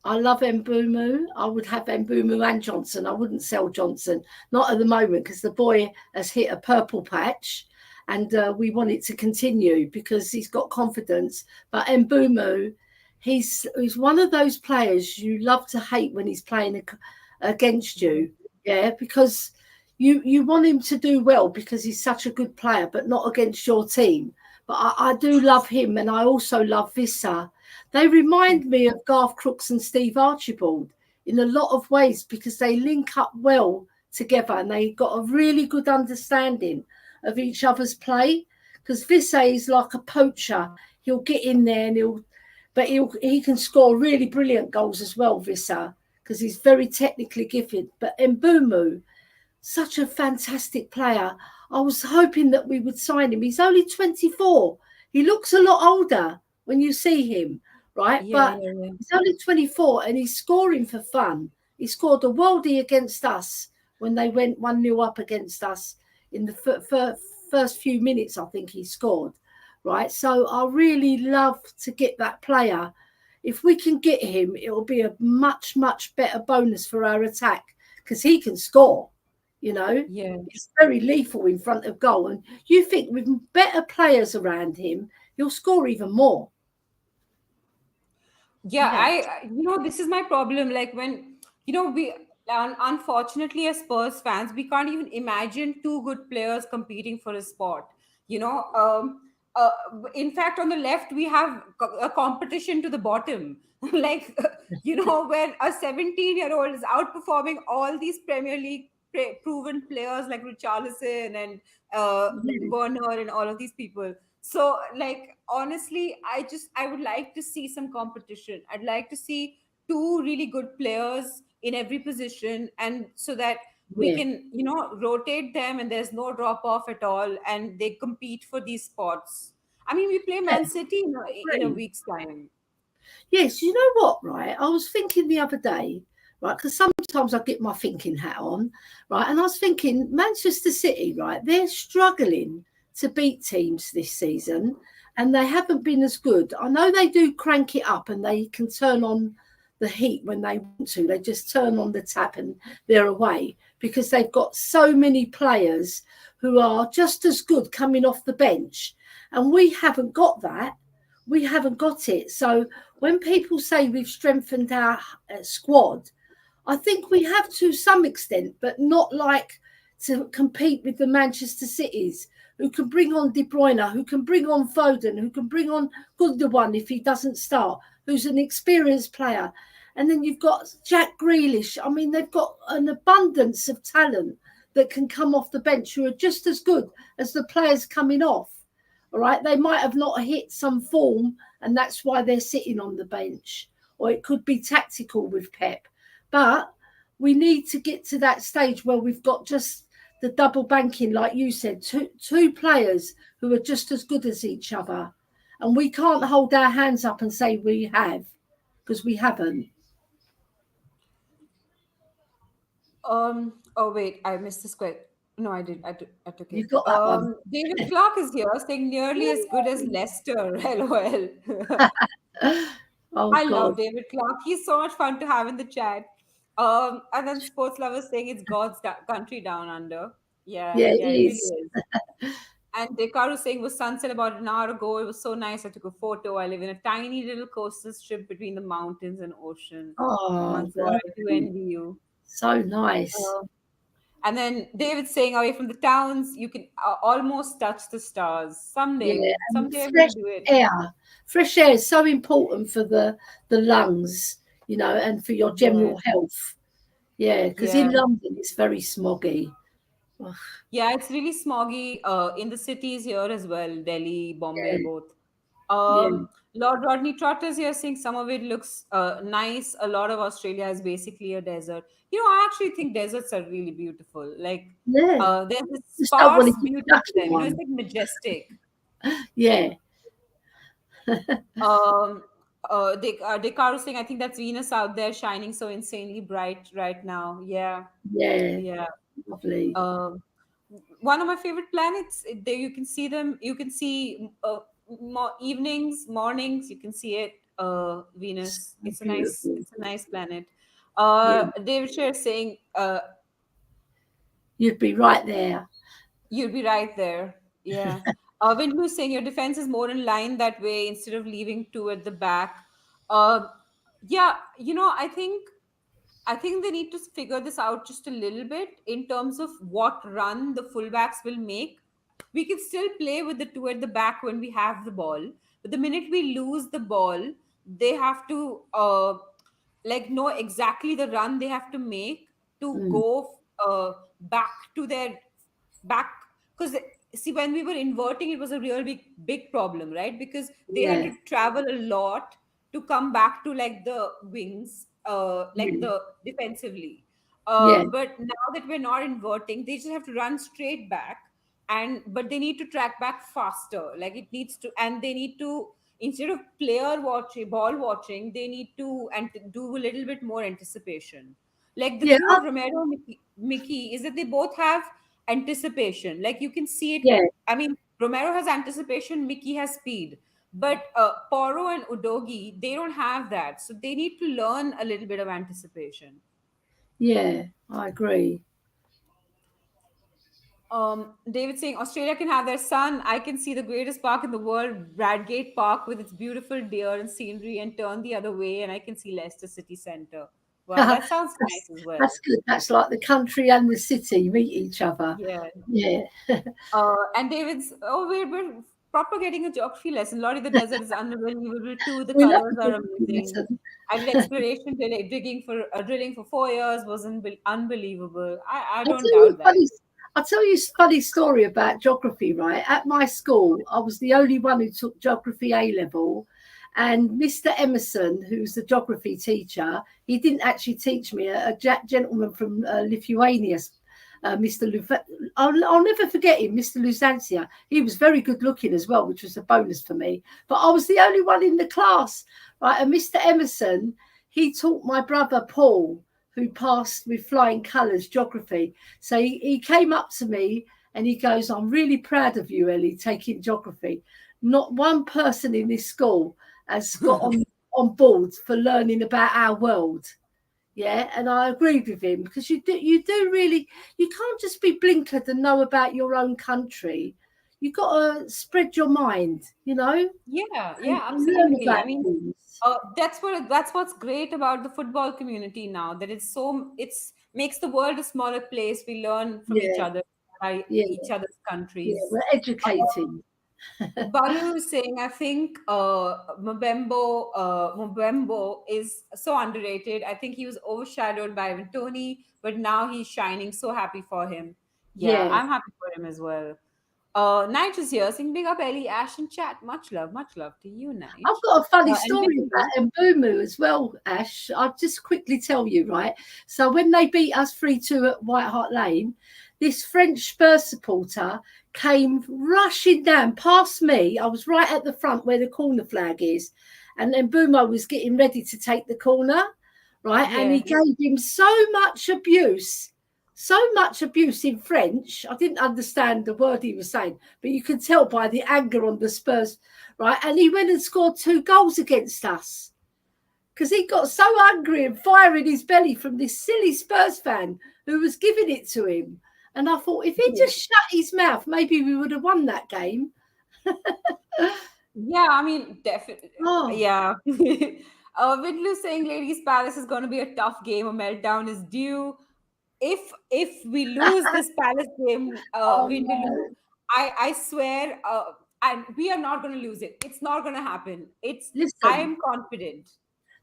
I love Mbumu. I would have Mbumu and Johnson. I wouldn't sell Johnson, not at the moment, because the boy has hit a purple patch, and we want it to continue because he's got confidence. But Mbumu, he's one of those players you love to hate when he's playing against Yeah, you. Yeah, because you want him to do well because he's such a good player, but not against your team. But I do love him, and I also love Vissa. They yeah, remind me of Garth Crooks and Steve Archibald in a lot of ways because they link up well together and they got a really good understanding of each other's play. Because Visse is like a poacher; he'll get in there and he can score really brilliant goals as well. Vissa, because he's very technically gifted. But Mbumu, such a fantastic player. I was hoping that we would sign him. He's only 24. He looks a lot older when you see him, right? yeah, But yeah, yeah. he's only 24 and he's scoring for fun. He scored a worldie against us when they went 1-0 up against us in the first few minutes, I think he scored, right? So I really love to get that player. If we can get him, it will be a much, much better bonus for our attack because he can score. You know, Yeah. it's very lethal in front of goal. And you think with better players around him, you'll score even more. Yeah, this is my problem. Like when, we, unfortunately, as Spurs fans, we can't even imagine two good players competing for a spot. You know, uh, in fact, on the left, we have a competition to the bottom. Like, where a 17-year-old is outperforming all these Premier League proven players like Richarlison and Werner and all of these people. So, like, honestly, I would like to see some competition. I'd like to see two really good players in every position, and so that we can, rotate them and there's no drop off at all, and they compete for these spots. I mean, we play Man City in a week's time. Yes, you know what, right? I was thinking the other day, right, because sometimes I get my thinking hat on, right, and I was thinking Manchester City, right, they're struggling to beat teams this season, and they haven't been as good. I know they do crank it up and they can turn on the heat when they want to. They just turn on the tap and they're away because they've got so many players who are just as good coming off the bench, and we haven't got that. We haven't got it. So when people say we've strengthened our squad, I think we have to some extent, but not like to compete with the Manchester Cities, who can bring on De Bruyne, who can bring on Foden, who can bring on Gundogan if he doesn't start, who's an experienced player. And then you've got Jack Grealish. I mean, they've got an abundance of talent that can come off the bench who are just as good as the players coming off. All right, they might have not hit some form, and that's why they're sitting on the bench. Or it could be tactical with Pep. But we need to get to that stage where we've got just the double banking, like you said, two players who are just as good as each other. And we can't hold our hands up and say we have, because we haven't. Oh wait, I missed this question. No, I did. I took it. You've got that one. David Clark is here saying nearly as good as Leicester. LOL. Oh, I God. love David Clark. He's so much fun to have in the chat. And then Sports Lovers saying it's God's country down under. Yeah, Yeah, it it really is. is. And Dekaru saying was sunset about an hour ago. It was so nice. I took a photo. I live in a tiny little coastal strip between the mountains and ocean. Oh my God, I do envy you. So nice. And then David saying away from the towns, you can almost touch the stars. Someday I'm going to do it. Fresh air is so important for the lungs, and for your general health. Yeah, because in London it's very smoggy. Yeah, it's really smoggy in the cities here as well, Delhi, Bombay, both. Lord Rodney Trotters here saying some of it looks nice. A lot of Australia is basically a desert. I actually think deserts are really beautiful. Like, there's this sparse beauty to them. It's like majestic. Yeah. Dekaru saying, I think that's Venus out there shining so insanely bright right now. Yeah. Lovely. One of my favorite planets. There you can see them. You can see evenings, mornings. You can see it. Venus. It's a nice planet. David Sher saying, you'd be right there. You'd be right there. Yeah. Windlu saying your defense is more in line that way instead of leaving two at the back. Yeah, I think they need to figure this out just a little bit in terms of what run the fullbacks will make. We can still play with the two at the back when we have the ball, but the minute we lose the ball, they have to know exactly the run they have to make to go back to their back. Because see, when we were inverting, it was a real big problem, right? Because they had to travel a lot to come back to like the wings, the defensively. But now that we're not inverting, they just have to run straight back, but they need to track back faster. Like it needs to, and they need to, instead of ball watching, they need to do a little bit more anticipation. Like the thing with Romero and Mickey is that they both have anticipation. Like you can see it. I mean, Romero has anticipation, Mickey has speed. But Poro and Udogi, they don't have that. So they need to learn a little bit of anticipation. Yeah, I agree. David saying Australia can have their sun. I can see the greatest park in the world, Bradgate Park, with its beautiful deer and scenery, and turn the other way, and I can see Leicester City Centre. Wow, that sounds nice as well. That's good. That's like the country and the city meet each other. Yeah. Yeah. And David's, oh, we're proper getting a geography lesson. Lorry, the desert is unbelievable too. The We love colors a are good amazing. lesson. I did exploration drilling for 4 years was unbelievable. I don't doubt that. I'll tell you a funny story about geography, right? At my school, I was the only one who took geography A level. And Mr. Emerson, who's the geography teacher, he didn't actually teach me. A gentleman from Lithuania, I'll never forget him, Mr. Luzantia. He was very good looking as well, which was a bonus for me. But I was the only one in the class, right? And Mr. Emerson, he taught my brother Paul, who passed with flying colours geography. So he came up to me and he goes, I'm really proud of you, Elly, taking geography. Not one person in this school has got on board for learning about our world. Yeah, and I agreed with him because you do really, you can't just be blinkered and know about your own country. You've got to spread your mind, you know. Yeah, And learn absolutely. I about mean, things. that's what's great about the football community now. That it's makes the world a smaller place. We learn from each Yeah, other, yeah, each other's yeah. countries. We're educating. Balu is saying, I think Mbembo is so underrated. I think he was overshadowed by Ivan Toney, but now he's shining. So happy for him. Yeah, Yeah. I'm happy for him as well. Nige is here saying, big up Elly, Ash, and chat. Much love to you, I've Nige. got a funny And story Vicky, about Mbumu as well, Ash. I'll just quickly tell you, right? So when they beat us 3-2 at White Hart Lane, this French Spurs supporter came rushing down past me. I was right at the front where the corner flag is. And then Mbumo was getting ready to take the corner, right? And yeah. he gave him so much abuse in French. I didn't understand the word he was saying, but you could tell by the anger on the Spurs, right? And he went and scored 2 goals against us because he got so angry and fire in his belly from this silly Spurs fan who was giving it to him. And I thought, if he just shut his mouth, maybe we would have won that game. Yeah, I mean, definitely. Oh, Yeah. Vidlu saying Ladies Palace is going to be a tough game. A meltdown is due. If we lose this Palace game, oh Vindaloo, no. I swear, and we are not going to lose it. It's not going to happen. I Listen, am confident.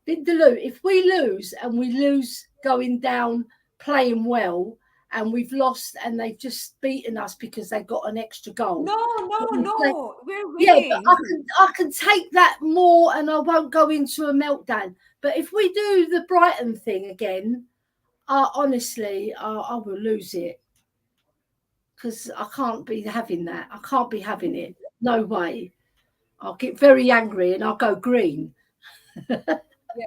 Vindaloo, if we lose and we lose going down playing well and we've lost and they've just beaten us because they got an extra goal. No, no, no. We're Yeah, but winning. I can take that more and I won't go into a meltdown. But if we do the Brighton thing again, honestly, I will lose it because I can't be having that. I can't be having it. No way. I'll get very angry and I'll go green.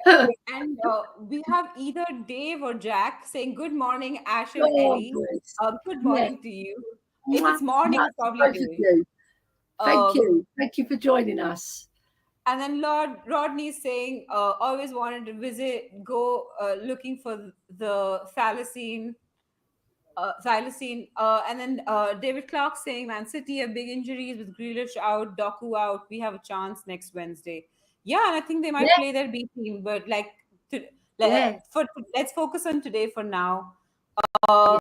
Yeah. And we have either Dave or Jack saying, Good morning, Ash and Oh, Elly. boys. Good Yeah. morning to you. If Mwah, it's morning, mwah it's to probably both of day. you. Thank Um, you. Thank you for joining us. And then Lord Rodney is saying, always wanted to go looking for the thylacine. And then David Clark saying, Man City have big injuries with Grealish out, Doku out. We have a chance next Wednesday. Yeah, and I think they might Yeah, play their B team, but to, yeah, let's focus on today for now. yeah.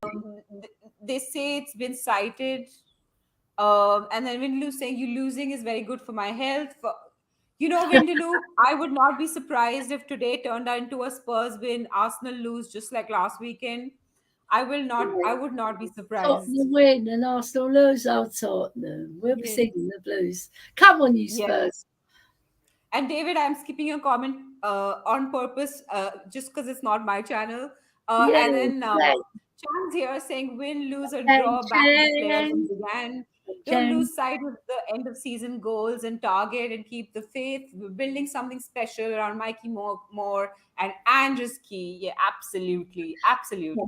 They say it's been cited. And then Vindaloo saying you losing is very good for my health. Vindaloo, I would not be surprised if today turned out into a Spurs win, Arsenal lose just like last weekend. I would not be surprised. Tottenham win and Arsenal lose. Oh, Tottenham. We'll be Yes. singing the blues. Come on, you Yes. Spurs. And David, I'm skipping your comment on purpose, just because it's not my channel. Yeah, And then yeah. Chan's here saying win, lose, or Chan, draw, back the players Chan, and began. Don't Chan. lose sight of the end of season goals and target and keep the faith. We're building something special around Mikey Moore and Andrew's Key. Yeah, absolutely. Absolutely.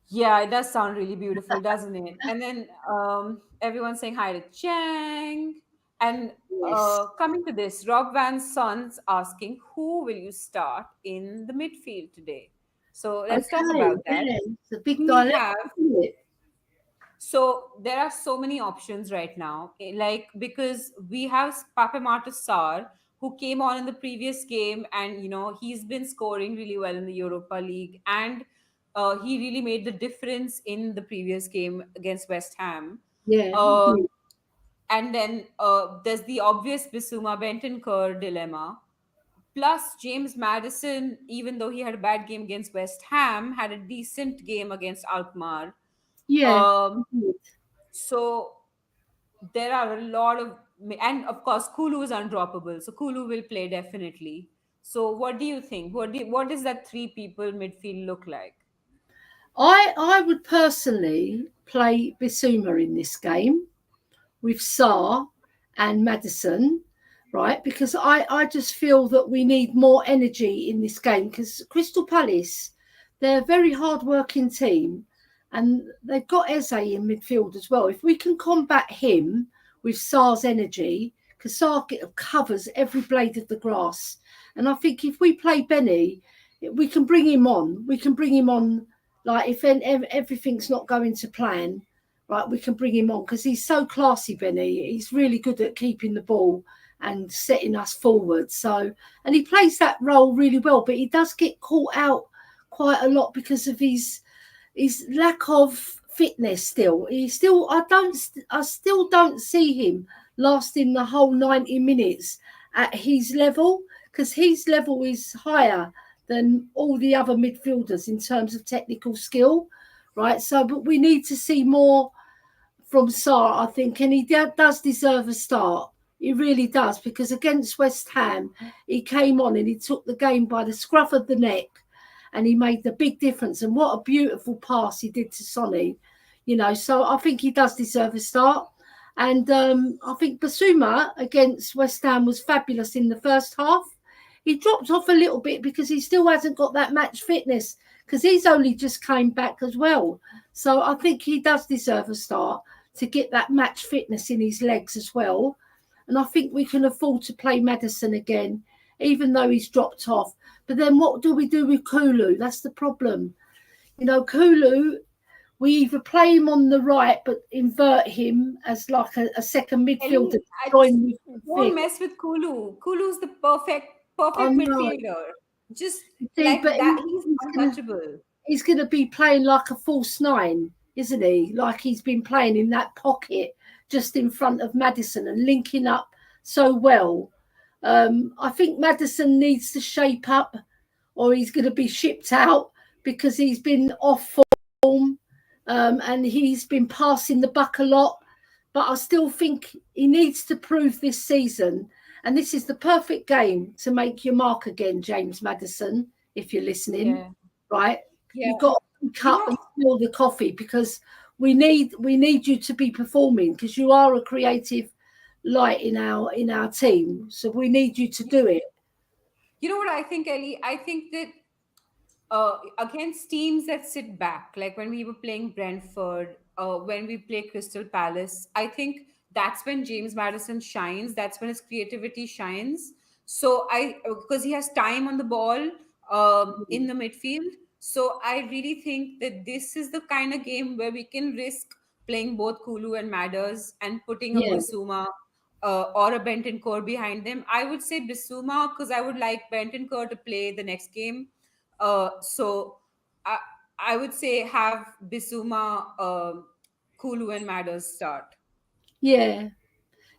Yeah, it does sound really beautiful, doesn't it? And then everyone's saying hi to Chang. And Yes. coming to this, Rob Van Son's asking, who will you start in the midfield today? So let's talk about that. Yeah, it's a big We dilemma, have isn't it? So there are so many options right now, like because we have Papemata Sarr, who came on in the previous game, and he's been scoring really well in the Europa League, and he really made the difference in the previous game against West Ham. Yeah. Uh, and then there's the obvious Bissouma Bentancur dilemma. Plus, James Maddison, even though he had a bad game against West Ham, had a decent game against Alkmaar. Yeah. Um, so there are a lot of, and of course, Kulu is undroppable. So Kulu will play definitely. So what do you think? What does that three people midfield look like? I would personally play Bissouma in this game with Sarr and Maddison, right? Because I just feel that we need more energy in this game, because Crystal Palace, they're a very hard-working team, and they've got Eze in midfield as well. If we can combat him with Sarr's energy, because Sarr covers every blade of the grass, and I think if we play Benny, we can bring him on. We can bring him on, like if everything's not going to plan, right, we can bring him on, because he's so classy, Benny. He's really good at keeping the ball and setting us forward. So, and he plays that role really well, but he does get caught out quite a lot because of his lack of fitness. I still don't see him lasting the whole 90 minutes at his level, because his level is higher than all the other midfielders in terms of technical skill, right? So, but we need to see more from Sarr, I think, and he does deserve a start. He really does, because against West Ham, he came on and he took the game by the scruff of the neck, and he made the big difference. And what a beautiful pass he did to Sonny, So I think he does deserve a start. And I think Bissouma against West Ham was fabulous in the first half. He dropped off a little bit because he still hasn't got that match fitness, because he's only just came back as well. So I think he does deserve a start to get that match fitness in his legs as well. And I think we can afford to play Maddison again, even though he's dropped off. But then what do we do with Kulu? That's the problem. Kulu, we either play him on the right but invert him as like a second midfielder. Don't mess with Kulu. Kulu's the perfect midfielder. Just like that, he's untouchable. He's going to be playing like a false nine, isn't he? Like he's been playing in that pocket just in front of Maddison and linking up so well. I think Maddison needs to shape up, or he's going to be shipped out, because he's been off form and he's been passing the buck a lot. But I still think he needs to prove this season. And this is the perfect game to make your mark again, James Maddison, if you're listening, right? Yeah. You've got to pick up and spill the coffee, because we need you to be performing, because you are a creative light in our team. So we need you to do it. You know what I think, Elly? I think that against teams that sit back, like when we were playing Brentford, when we play Crystal Palace, I think that's when James Maddison shines. That's when his creativity shines. So because he has time on the ball in the midfield. So I really think that this is the kind of game where we can risk playing both Kulu and Madders and putting a Bissouma or a Bentancur behind them. I would say Bissouma, because I would like Bentancur to play the next game. So I would say have Bissouma, Kulu and Madders start. Yeah.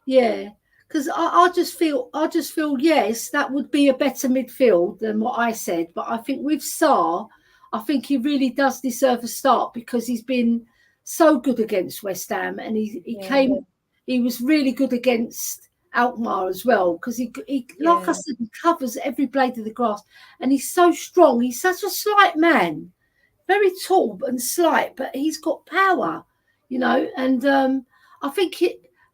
Because I just feel yes, that would be a better midfield than what I said. But I think with Sarr, I think he really does deserve a start, because he's been so good against West Ham, and he was really good against Alkmaar as well, because he like I said, he covers every blade of the grass, and he's so strong. He's such a slight man, very tall and slight, but he's got power, and I think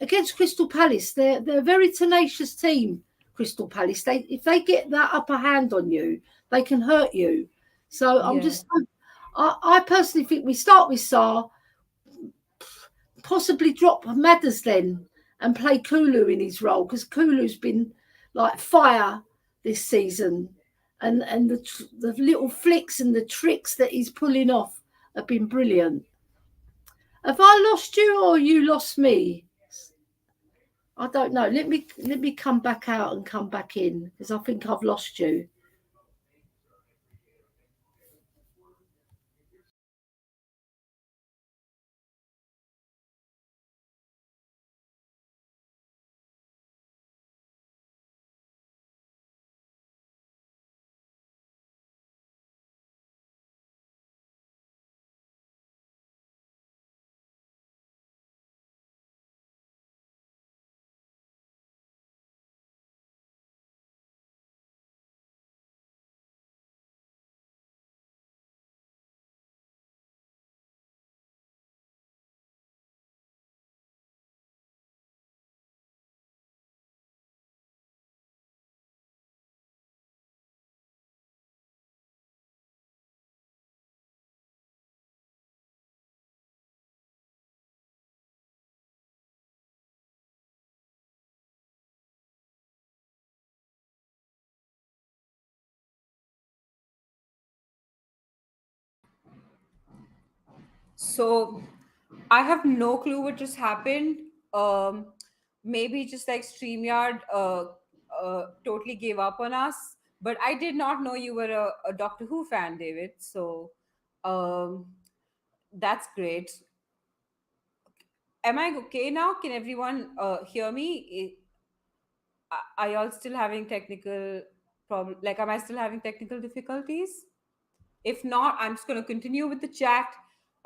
against Crystal Palace, they're a very tenacious team. Crystal Palace, if they get that upper hand on you, they can hurt you. So I personally think we start with Sarr, possibly drop Madders then, and play Kulu in his role, because Kulu's been like fire this season. and the little flicks and the tricks that he's pulling off have been brilliant. Have I lost you or you lost me? I don't know. Let me come back out and come back in, because I think I've lost you. So I have no clue what just happened. Maybe just like StreamYard totally gave up on us. But I did not know you were a Doctor Who fan, David. So um, that's great. Am I okay now? Can everyone hear me? Are y'all still having technical problem? Like, am I still having technical difficulties? If not, I'm just going to continue with the chat.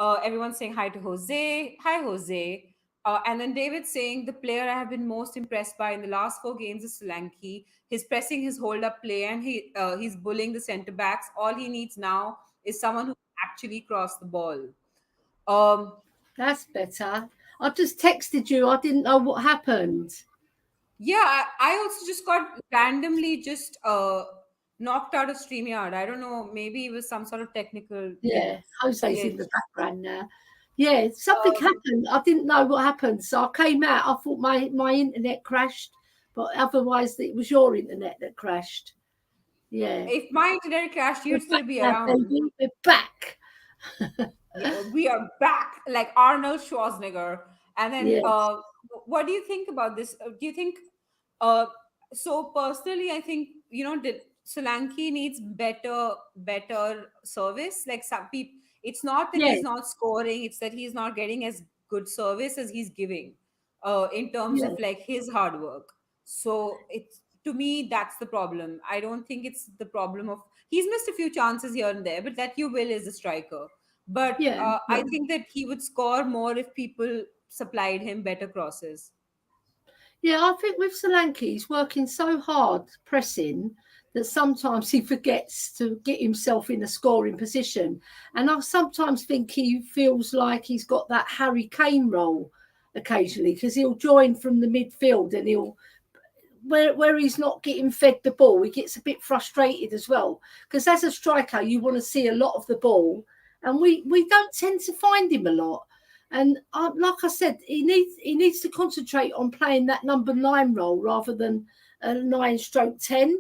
Everyone's saying hi to Jose. Hi, Jose. And then David saying the player I have been most impressed by in the last 4 games is Solanke. He's pressing his hold-up play and he's bullying the centre backs. All he needs now is someone who can actually cross the ball. That's better. I just texted you. I didn't know what happened. Yeah, I also just got randomly just knocked out of StreamYard. I don't know. Maybe it was some sort of technical. Yeah, Jose's glitch. in the background now. Yeah, something happened. I didn't know what happened. So I came out. I thought my internet crashed, but otherwise it was your internet that crashed. Yeah. If my internet crashed, you'd still be Now, around. baby, we're back. Yeah, we are back, like Arnold Schwarzenegger. And then, Yes. what do you think about this? Do you think? So personally, I think Solanke needs better service. Like some people, it's not that Yes. he's not scoring; it's that he's not getting as good service as he's giving, in terms of Yeah. like his hard work. So it's, to me, that's the problem. I don't think it's the problem of he's missed a few chances here and there, but that you will is a striker. But Yeah. I think that he would score more if people supplied him better crosses. Yeah, I think with Solanke, he's working so hard pressing that sometimes he forgets to get himself in a scoring position. And I sometimes think he feels like he's got that Harry Kane role occasionally, because he'll join from the midfield and he'll where he's not getting fed the ball, he gets a bit frustrated as well. Because as a striker, you want to see a lot of the ball, and we don't tend to find him a lot. And like I said, he needs to concentrate on playing that number 9 role rather than a 9/10.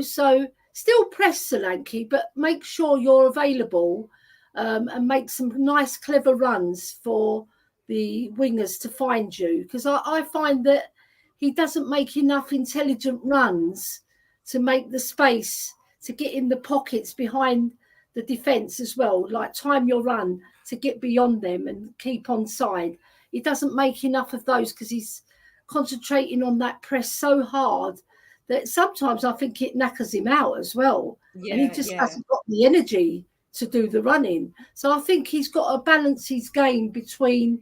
So still press Solanke, but make sure you're available, and make some nice, clever runs for the wingers to find you. Because I find that he doesn't make enough intelligent runs to make the space to get in the pockets behind the defence as well. Like time your run to get beyond them and keep on side. He doesn't make enough of those because he's concentrating on that press so hard that sometimes I think it knackers him out as well. And he just hasn't got the energy to do the running. So I think he's got to balance his game between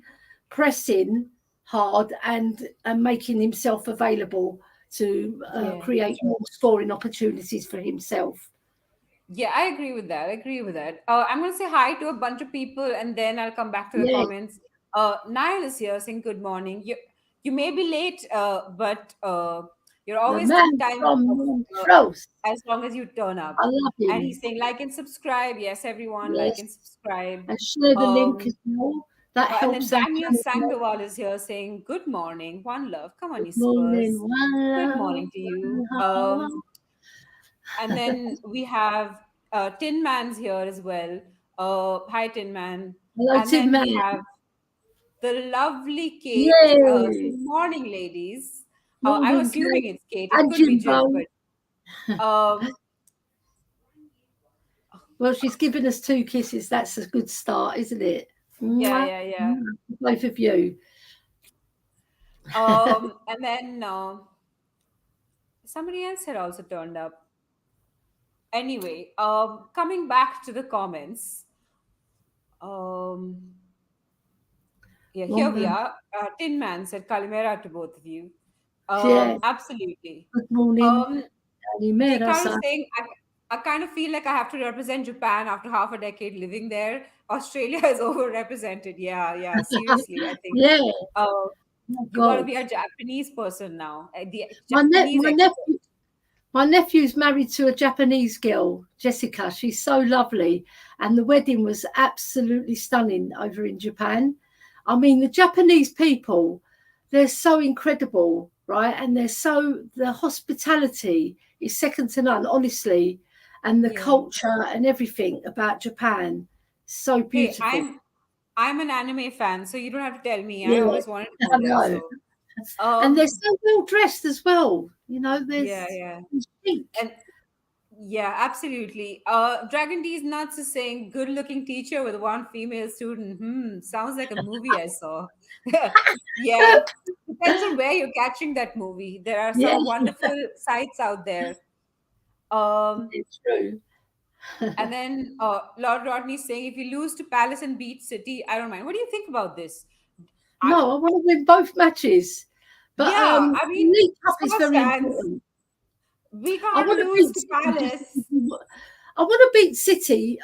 pressing hard and making himself available to create more scoring opportunities for himself. Yeah, I agree with that. I'm going to say hi to a bunch of people and then I'll come back to the comments. Niall is here saying good morning. You may be late, but you're always in time, as long as you turn up. I love him. And he's saying like and subscribe. Yes, everyone, like and subscribe. And share the link as well. That helps. And then Daniel Sandoval is here saying good morning, one love. Come on, you Spurs. Morning, Good morning to you. And then we have Tin Man's here as well. Hi, Tin Man. Hello, And Tin then Man. we have the lovely Kate. Yay. Morning, ladies. I'm Morning, assuming Kate. it's Kate. It And could be Jill, Jimbo. but Well, she's given us 2 kisses. That's a good start, isn't it? yeah. Both of you. And then somebody else had also turned up. Anyway, coming back to the comments. Here we are. Tin Man said Kalimera to both of you. Yeah. Absolutely. Good morning. Jikar is saying, I kind of feel like I have to represent Japan after half a decade living there. Australia is overrepresented. Yeah. Seriously, I think. Yeah. You got to be a Japanese person now. My nephew's married to a Japanese girl, Jessica. She's so lovely. And the wedding was absolutely stunning over in Japan. I mean, the Japanese people, they're so incredible, right? And the hospitality is second to none, honestly. And the culture and everything about Japan, so beautiful. Hey, I'm an anime fan, so you don't have to tell me. I always wanted to go there. So. And they're so well dressed as well. You know, and yeah, absolutely. Dragon D's Nuts is saying good looking teacher with one female student. Sounds like a movie I saw. Yeah. Depends on where you're catching that movie. There are some wonderful sites out there. It's true. And then Lord Rodney saying if you lose to Palace and beat City, I don't mind. What do you think about this? No, I want to win both matches. But yeah, I mean, League Cup is very important. We can't lose to Palace. I want to beat City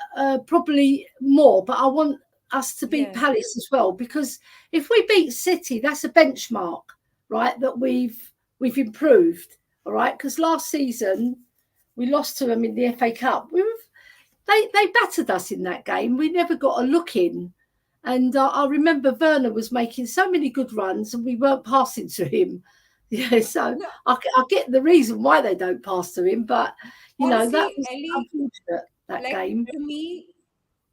probably more, but I want us to beat Palace as well, because if we beat City, that's a benchmark, right? That we've improved, all right? Because last season we lost to them in the FA Cup. They battered us in that game. We never got a look in. And I remember Werner was making so many good runs and we weren't passing to him. Yeah, so no. I get the reason why they don't pass to him, but honestly, that was Elly, unfortunate, game. To me,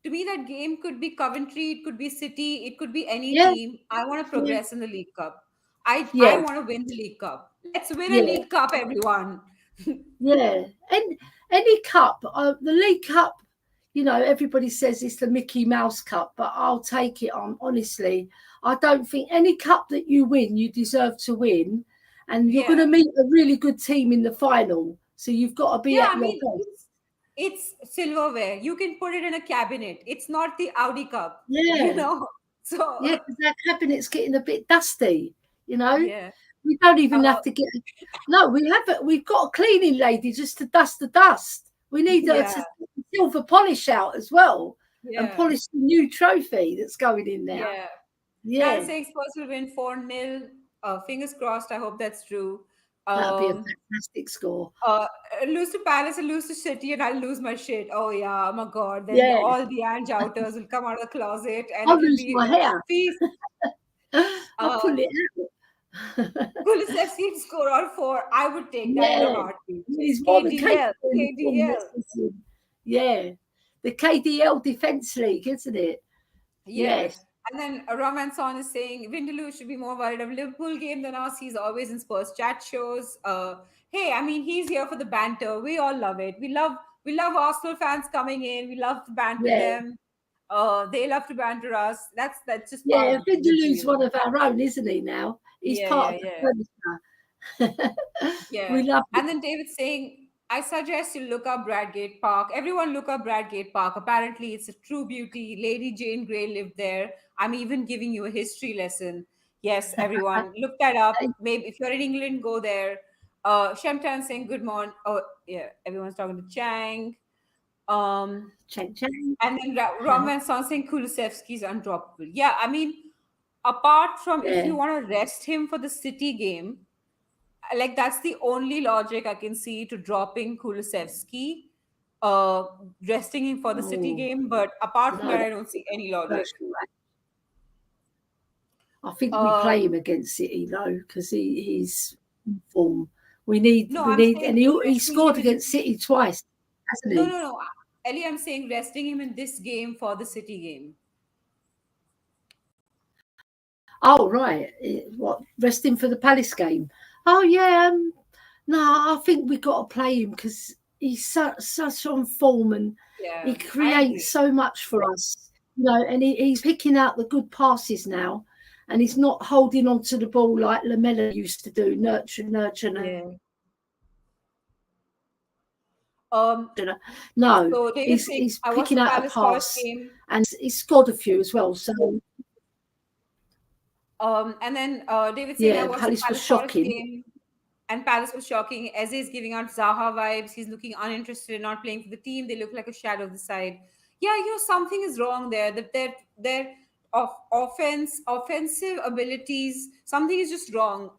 that game could be Coventry, it could be City, it could be any team. I want to progress in the League Cup. I want to win the League Cup. Let's win a League Cup, everyone. And any cup, the League Cup, everybody says it's the Mickey Mouse Cup, but I'll take it on. Honestly, I don't think any cup that you win, you deserve to win. And you're going to meet a really good team in the final. So you've got to be at your best. It's silverware. You can put it in a cabinet. It's not the Audi Cup. Yeah. So because that cabinet's getting a bit dusty, Yeah. We don't even have to get... No, we've got a cleaning lady just to dust the dust. We need her to silver polish out as well and polish the new trophy that's going in there. Yeah. I'm saying Spurs will win 4-0. Fingers crossed. I hope that's true. That'll be a fantastic score. Lose to Palace and lose to City, and I'll lose my shit. Oh yeah, my god! Then all the Ange outers will come out of the closet, and I'll lose my hair. I'll pull it out. Kulusevski score all 4. I would take that in a heartbeat. He's more than KDL. Yeah, the KDL Defence League, isn't it? Yes. And then Romanson is saying Vindaloo should be more worried of Liverpool game than us. He's always in Spurs chat shows. Hey, I mean, he's here for the banter. We all love it. We love Arsenal fans coming in. We love to banter them. They love to banter us. That's just part of Vindaloo's one of our own, isn't he? Now he's part of the we love it. And then David's saying, I suggest you look up Bradgate Park. Everyone look up Bradgate Park. Apparently, it's a true beauty. Lady Jane Grey lived there. I'm even giving you a history lesson. Yes, everyone, look that up. Maybe if you're in England, go there. Shemtan saying good morning. Oh, yeah, everyone's talking to Chang. Chang. And then Roman saying Kulusevski's undroppable. Yeah, I mean, apart from if you want to rest him for the City game, like that's the only logic I can see to dropping Kulusevski, resting him for the City game. But apart from that, I don't see any logic. I think we play him against City though, because he's in form. We need, No, we I'm need, saying and he resting scored him in against City twice, hasn't no, he? no, no. Ellie, I'm saying resting him in this game for the City game. Oh, right. What, resting for the Palace game? Oh, yeah. No, I think we've got to play him because he's such on form and Yeah, he I agree. creates so much for us, and he's picking out the good passes now, and he's not holding on to the ball like Lamella used to do, nurture. Yeah. No, So David saying he's I watched picking the out a Palace Forest pass, game. and he's scored a few as well. So And then David saying I yeah, watched the Palace was Palace Forest shocking. game, and Palace was shocking. Eze is giving out Zaha vibes. He's looking uninterested, not playing for the team. They look like a shadow of the side. Yeah, something is wrong there. That their offensive abilities, something is just wrong.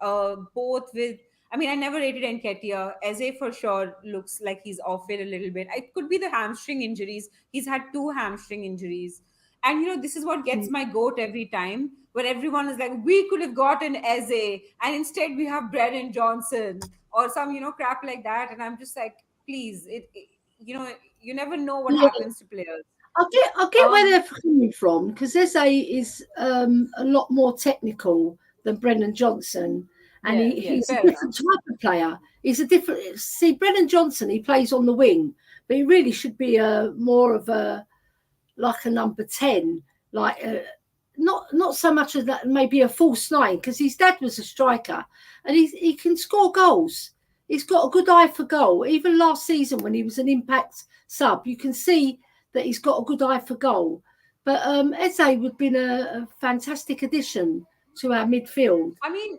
Both with, I mean, I never rated Nketiah. Eze for sure looks like he's off it a little bit. It could be the hamstring injuries. He's had 2 hamstring injuries. And this is what gets my goat every time, where everyone is like, we could have gotten Eze, and instead we have Brennan Johnson or some, crap like that. And I'm just like, please, you never know what Yeah. happens to players. I get where they're coming from, because Eze is a lot more technical than Brennan Johnson, and he's a fair different type of player. He's a different. See, Brennan Johnson, he plays on the wing, but he really should be more of a number 10, not so much as that, maybe a false 9, because his dad was a striker, and he can score goals. He's got a good eye for goal. Even last season when he was an impact sub, you can see that he's got a good eye for goal. But Eze would have been a fantastic addition to our midfield. I mean,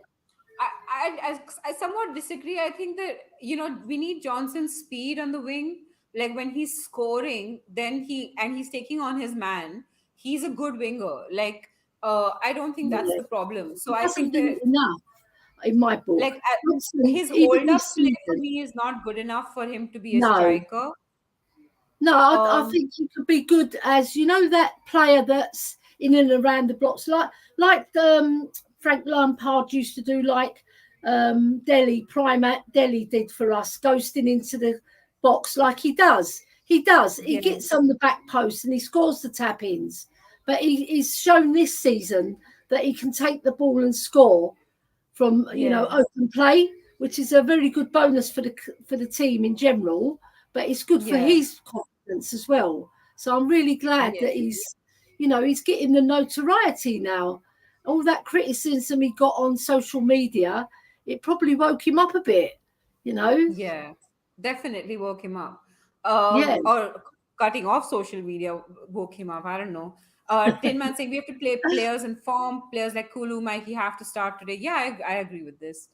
I somewhat disagree. I think that we need Johnson's speed on the wing. Like when he's scoring, then he's taking on his man. He's a good winger. Like I don't think that's the problem. So He I doesn't think do that it enough in my book. like his Even hold up this play for season, me is not good enough for him to be a no. striker. No, I think he could be good as that player that's in and around the blocks, like Frank Lampard used to do, like Delhi did for us, ghosting into the box like he does. He does. He Yeah. gets on the back post and he scores the tap-ins. But he's shown this season that he can take the ball and score from open play, which is a very good bonus for the team in general. But it's good for his confidence as well. So I'm really glad that he's getting the notoriety now. All that criticism he got on social media, it probably woke him up a bit, Yeah, definitely woke him up. Yeah. Or cutting off social media woke him up. I don't know. Tin Man saying we have to play players in form. Players like Kulu, Mikey have to start today. Yeah, I agree with this.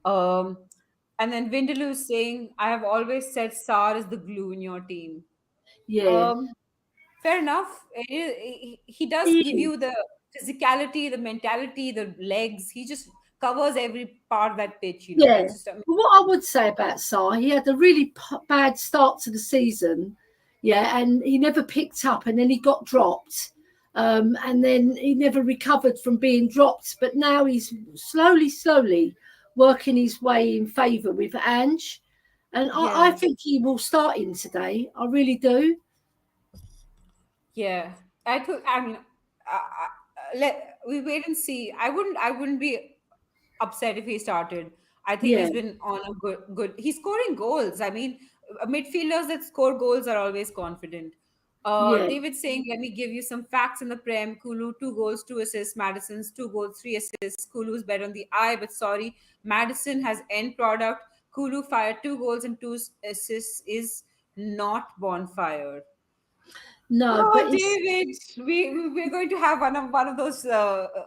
And then Vindaloo is saying, I have always said Sar is the glue in your team. Yeah. Fair enough. He does give you the physicality, the mentality, the legs. He just covers every part of that pitch. Yeah. It's just But what I would say about Sar, he had a really bad start to the season. Yeah. And he never picked up, and then he got dropped. And then he never recovered from being dropped. But now he's slowly working his way in favour with Ange. And I think he will start in today. I really do. Yeah, I mean, let we wait and see. I wouldn't be upset if he started. I think Yeah. he's been on a good. He's scoring goals. I mean, midfielders that score goals are always confident. Yeah. David saying, let me give you some facts in the Prem. Kulu 2 goals, 2 assists. Madison's 2 goals, 3 assists. Kulu's better on the eye, but sorry, Madison has end product. Kulu fired 2 goals and 2 assists is not bonfire. No, but Oh, David, we're going to have one of those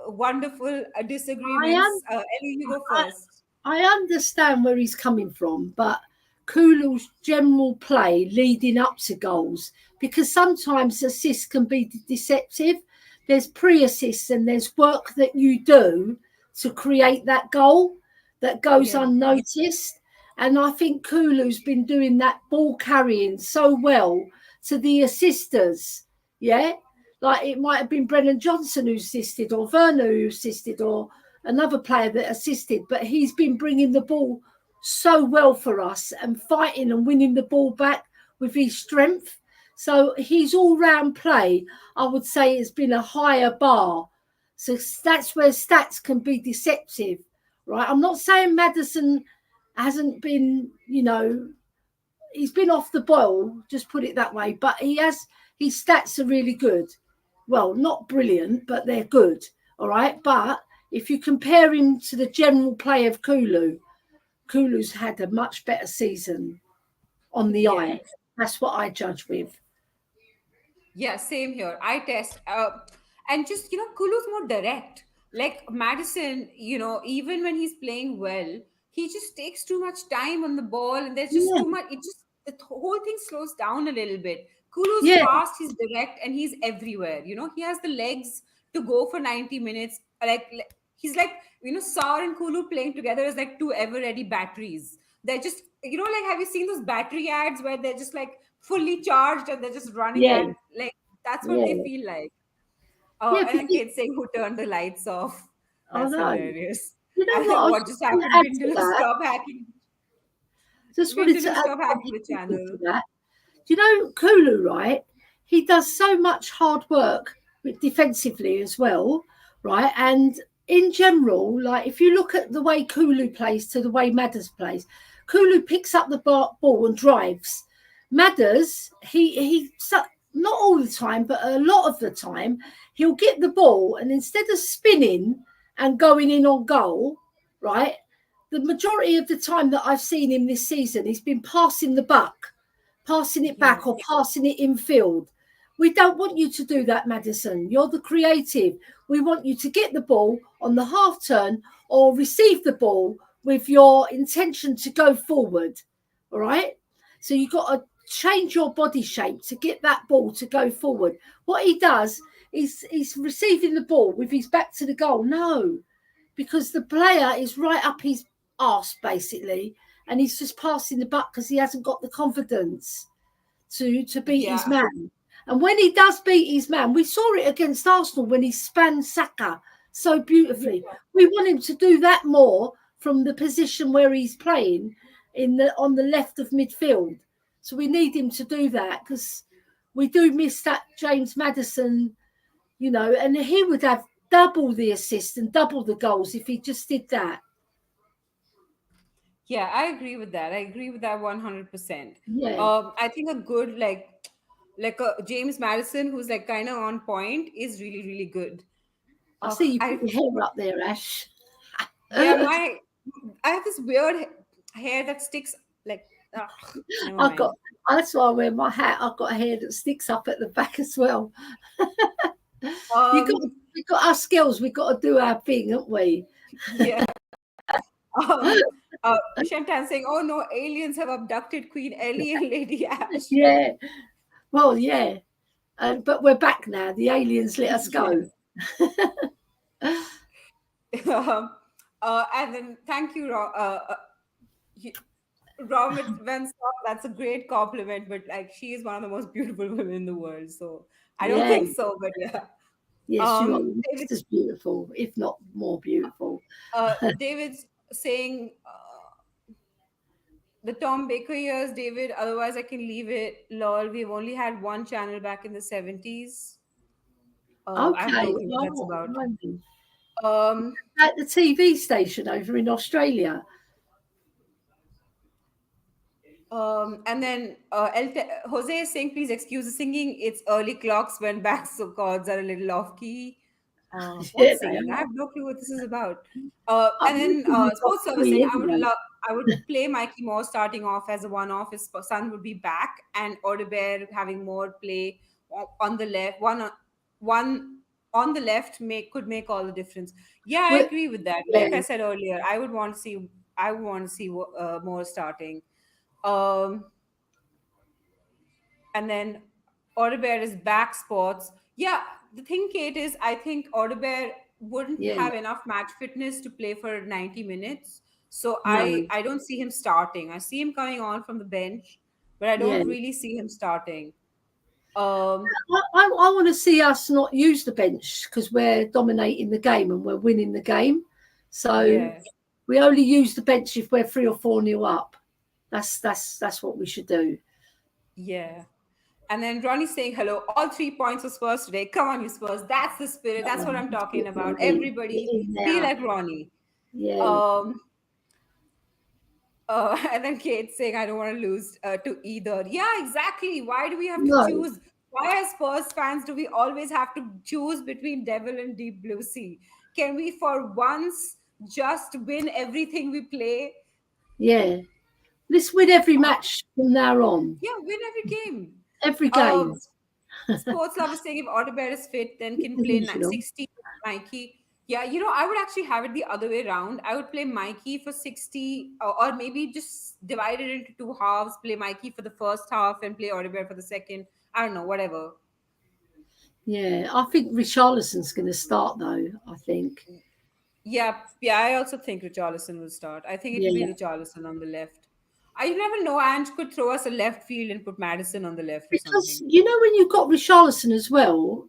wonderful disagreements. Ellie, you go first. I understand where he's coming from, but Kulu's general play leading up to goals, because sometimes assists can be deceptive. There's pre-assists and there's work that you do to create that goal that goes unnoticed. And I think Kulu's been doing that ball carrying so well to the assisters. Yeah. Like it might have been Brennan Johnson who assisted, or Werner who assisted, or another player that assisted, but he's been bringing the ball so well for us and fighting and winning the ball back with his strength. So his all-round play, I would say, has been a higher bar. So that's where stats can be deceptive, right? I'm not saying Maddison hasn't been, he's been off the boil, just put it that way, but his stats are really good. Well, not brilliant, but they're good, all right? But if you compare him to the general play of Kulu's had a much better season on the eye. That's what I judge with. Yeah, same here. I test, and just Kulu's more direct. Like Madison, even when he's playing well, he just takes too much time on the ball, and there's just too much. The whole thing slows down a little bit. Kulu's fast, he's direct, and he's everywhere. He has the legs to go for 90 minutes. He's like, Saur and Kulu playing together is like two ever-ready batteries. They're just, like, have you seen those battery ads where they're just like fully charged and they're just running at, like, that's what they feel like. Oh, and then kids saying, who turned the lights off? That's hilarious. You know and what? what just happened? Vindaloo, stop hacking. Just wanted to stop hacking the channel. Kulu, right? He does so much hard work defensively as well, right? And in general, like if you look at the way Kulu plays to the way Madders plays, Kulu picks up the ball and drives. Madders, he not all the time, but a lot of the time, he'll get the ball and instead of spinning and going in on goal, right? The majority of the time that I've seen him this season, he's been passing the buck, passing it back or passing it in field. We don't want you to do that, Maddison. You're the creative. We want you to get the ball on the half turn or receive the ball with your intention to go forward. All right? So you've got to change your body shape to get that ball to go forward. What he does is he's receiving the ball with his back to the goal. No, because the player is right up his arse, basically, and he's just passing the buck because he hasn't got the confidence to beat his man. And when he does beat his man, we saw it against Arsenal when he spanned Saka so beautifully. We want him to do that more from the position where he's playing on the left of midfield. So we need him to do that because we do miss that James Maddison, and he would have double the assists and double the goals if he just did that. Yeah, I agree with that. 100%. Yeah. I think a good like a James Madison who's like kind of on point is really, really good. I see you put your hair up there, Ash. Yeah, I have this weird hair that sticks like. That's why I wear my hat. I've got a hair that sticks up at the back as well. We've got our skills. We've got to do our thing, haven't we? Yeah. Shantan saying, "Oh no, aliens have abducted Queen Elly and Lady Ash." Yeah. Well, yeah. But we're back now. The aliens let us go. And then thank you, Robert Van Stop. That's a great compliment, but like she is one of the most beautiful women in the world. So I don't think so, but yeah. Yes, you are just as beautiful, if not more beautiful. David's saying the Tom Baker years, David, otherwise I can leave it. Lol, we've only had one channel back in the 70s. Okay. I don't know what that's about. At the TV station over in Australia. And then Jose is saying, please excuse the singing. It's early clocks went back, so chords are a little off key. What's singing? I have no clue what this is about. And then sports servicing, I would play Mikey Moore starting off as a one-off. His son would be back, and Odebear having more play on the left. One on the left could make all the difference. Yeah, I agree with that. Like I said earlier, I would want to see more starting. And then Odebear is back sports. Yeah, the thing, Kate, is I think Odebear wouldn't have enough match fitness to play for 90 minutes. So I don't see him starting. I see him coming on from the bench, but I don't really see him starting. I want to see us not use the bench because we're dominating the game and we're winning the game. So We only use the bench if we're 3 or 4-0 up. That's what we should do. Yeah. And then Ronnie's saying, hello, all 3 points for Spurs today. Come on, you Spurs. That's the spirit. That's what I'm talking about. Everybody be like Ronnie. Yeah. And then Kate's saying, I don't want to lose to either. Yeah, exactly. Why do we have to choose? Why, as Spurs fans, do we always have to choose between Devil and Deep Blue Sea? Can we, for once, just win everything we play? Yeah. Let's win every match from now on. Yeah, win every game. Every game. Sports lovers saying if Odebear is fit, then can play 60 Mikey. Yeah, I would actually have it the other way around. I would play Mikey for 60, or maybe just divide it into 2 halves, play Mikey for the first half and play Odebear for the second. I don't know, whatever. Yeah, I think Richarlison's going to start, though, I think. Yeah, I also think Richarlison will start. I think it will be Richarlison on the left. I never know. Ange could throw us a left field and put Madison on the left or something. Because, when you've got Richarlison as well,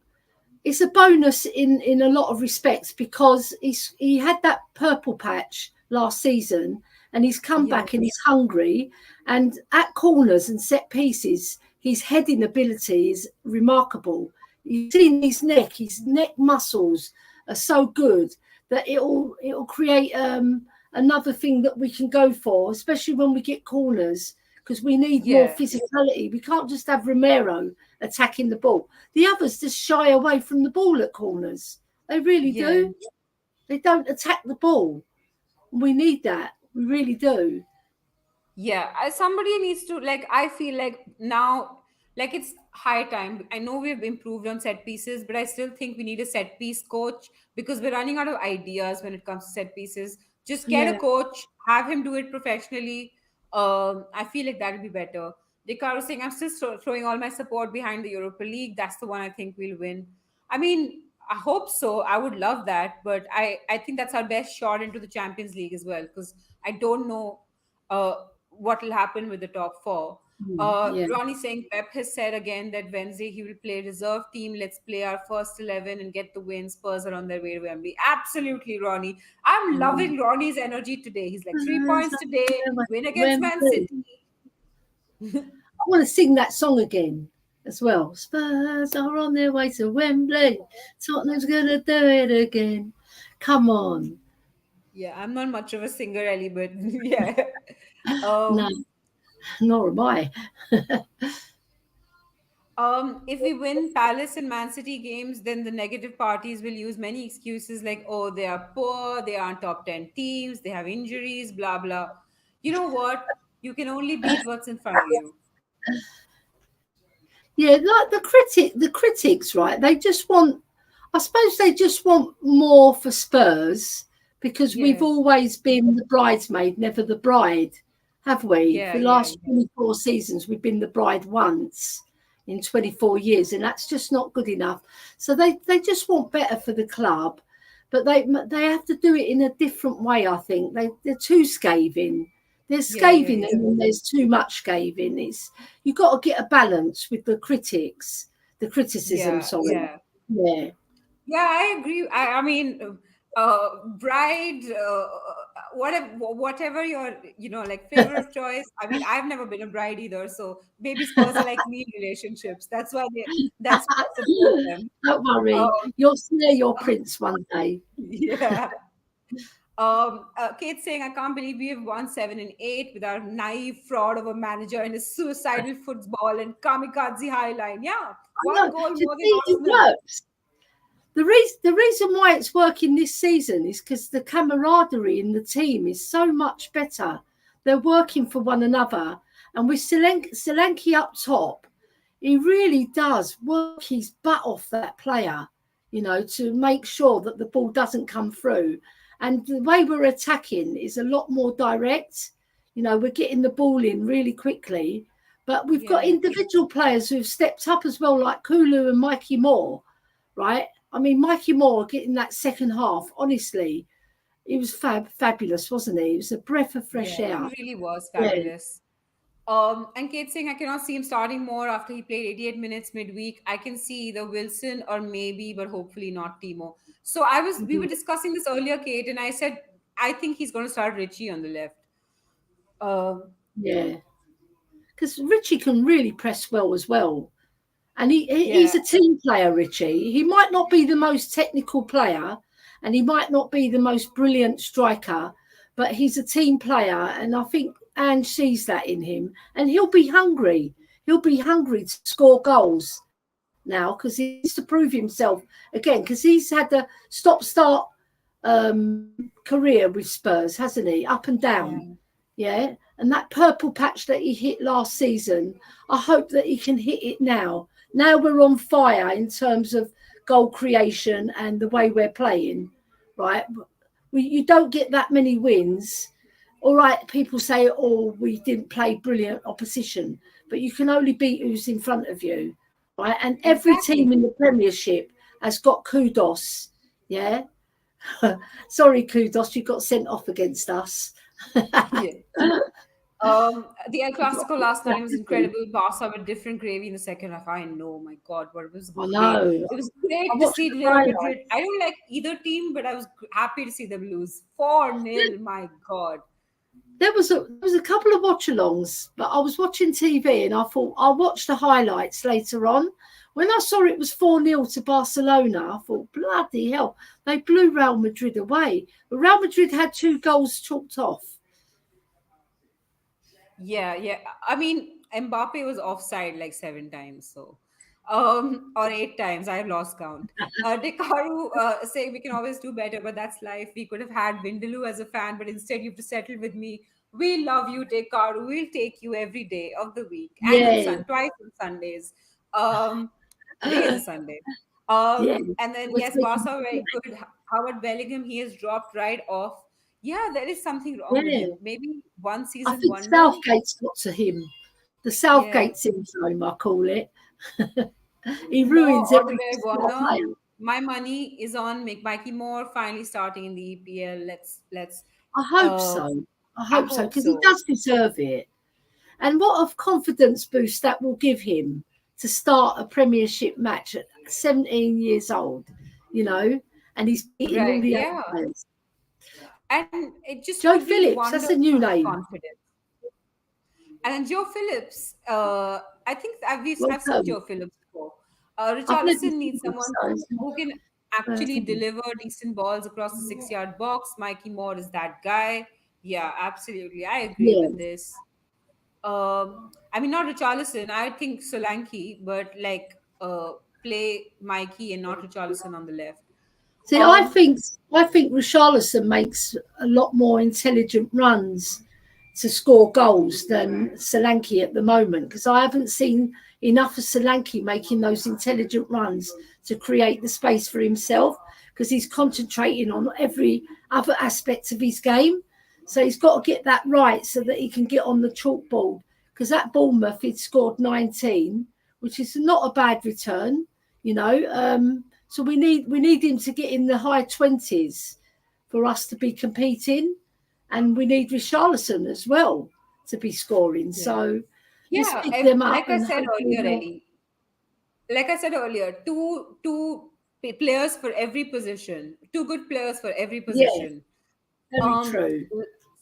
it's a bonus in a lot of respects because he had that purple patch last season and he's come back and he's hungry. And at corners and set pieces, his heading ability is remarkable. You've seen his neck muscles are so good that it'll create another thing that we can go for, especially when we get corners, because we need more physicality. We can't just have Romero attacking the ball. The others just shy away from the ball at corners. They really do. They don't attack the ball. We need that. We really do. Yeah, somebody needs to, I feel like now, it's high time. I know we've improved on set pieces, but I still think we need a set piece coach because we're running out of ideas when it comes to set pieces. Just get a coach, have him do it professionally. I feel like that would be better. Decaro saying, I'm still throwing all my support behind the Europa League. That's the one I think we'll win. I mean, I hope so. I would love that. But I think that's our best shot into the Champions League as well because I don't know what will happen with the top 4. Ronnie saying Pep has said again that Wednesday he will play reserve team. Let's play our first 11 and get the win. Spurs are on their way to Wembley. Absolutely, Ronnie. I'm loving Ronnie's energy today. He's like 3 points today, win against Man City. I want to sing that song again as well. Spurs are on their way to Wembley. Tottenham's going to do it again. Come on. Yeah, I'm not much of a singer, Elly, but yeah. No, nor am I. If we win Palace and Man City games, then the negative parties will use many excuses like, oh, they are poor, they aren't top 10 teams, they have injuries, blah, blah. You know what? You can only beat what's in front of you. Yeah, like the critics, right? They just want, I suppose they just want more for Spurs because we've always been the bridesmaid, never the bride, have we? For the last 24 seasons, we've been the bride once in 24 years, and that's just not good enough. So they just want better for the club, but they have to do it in a different way, I think. They're too scathing. There's scathing and then there's too much scathing. You've got to get a balance with the criticism. Yeah, I agree. I mean, bride, whatever your favorite of choice. I mean, I've never been a bride either, so maybe Spurs are like me in relationships. That's why that's why I support them. Don't worry, you'll see your prince one day. Yeah. Kate saying, I can't believe we have won 7 and 8 with our naive fraud of a manager and his suicidal football and kamikaze highline. Yeah, one goal more than Arsenal. The reason why it's working this season is because the camaraderie in the team is so much better. They're working for one another. And with Solanke up top, he really does work his butt off that player, to make sure that the ball doesn't come through. And the way we're attacking is a lot more direct. We're getting the ball in really quickly. But we've got individual players who've stepped up as well, like Kulu and Mikey Moore, right? I mean, Mikey Moore getting that second half, honestly, he was fabulous, wasn't he? It was a breath of fresh air. He really was fabulous. And Kate saying, I cannot see him starting more after he played 88 minutes midweek. I can see either Wilson or maybe, but hopefully not Timo. So we were discussing this earlier, Kate, and I said, I think he's going to start Richie on the left. Yeah, because Richie can really press well as well. And he's a team player, Richie. He might not be the most technical player and he might not be the most brilliant striker, but he's a team player. And I think Ange sees that in him. And he'll be hungry. He'll be hungry to score goals now because he needs to prove himself again because he's had the stop-start career with Spurs, hasn't he? Up and down. Yeah. And that purple patch that he hit last season, I hope that he can hit it now. Now we're on fire in terms of goal creation and the way we're playing, right? You don't get that many wins. All right, people say, oh, we didn't play brilliant opposition, but you can only beat who's in front of you, right? And every team in the Premiership has got kudos, yeah? Sorry, kudos, you got sent off against us. The El Clasico last night was incredible. Barca with different gravy in the second half. I know, my God, what it was great. It was great to see Real Madrid. I don't like either team, but I was happy to see them lose 4-0. My God. There was a couple of watch-alongs, but I was watching TV and I thought I'll watch the highlights later on. When I saw it was 4-0 to Barcelona, I thought, bloody hell, they blew Real Madrid away. But Real Madrid had 2 goals chalked off. Yeah. I mean, Mbappe was offside like 7 times, so or 8 times. I lost count. Dekaru saying we can always do better, but that's life. We could have had Vindaloo as a fan, but instead you have to settle with me. We love you, Dekaru. We'll take you every day of the week and twice on Sundays. Today is a Sunday. And then yes, Barca very good. Howard Bellingham, he has dropped right off. Yeah, there is something wrong with him. Maybe one season. I think Southgate's got to him. The Southgate syndrome, I call it. He ruins everything. My money is on Mikey Moore finally starting in the EPL. Let's. I hope so. I hope so because he does deserve it. And what a confidence boost that will give him to start a Premiership match at 17 years old, you know, and he's beating all the other players. And it just Joe Phillips, that's a new name. Confidence. And then Joe Phillips, I think I've seen Joe Phillips before. Richarlison needs someone who can actually deliver decent balls across the 6-yard box. Mikey Moore is that guy. Yeah, absolutely. I agree with this. I mean, not Richarlison. I think Solanke, but like play Mikey and not Richarlison on the left. See, I think Richarlison makes a lot more intelligent runs to score goals than Solanke at the moment because I haven't seen enough of Solanke making those intelligent runs to create the space for himself because he's concentrating on every other aspect of his game. So he's got to get that right so that he can get on the chalkboard because at Bournemouth he'd scored 19, which is not a bad return, you know. So we need him to get in the high 20s for us to be competing, and we need Richarlison as well to be scoring. So like I said earlier, Elly. Like I said earlier, two players for every position, 2 good players for every position. Very true.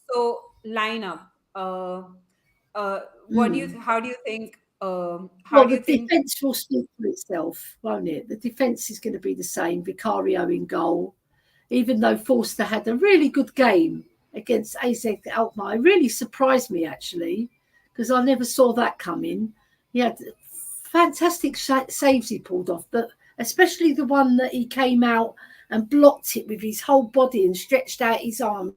So lineup. What do you? How do you think? The defence will speak for itself, won't it? The defence is going to be the same. Vicario in goal, even though Forster had a really good game against AZ Alkmaar. It really surprised me actually because I never saw that coming. He had fantastic saves he pulled off, but especially the one that he came out and blocked it with his whole body and stretched out his arms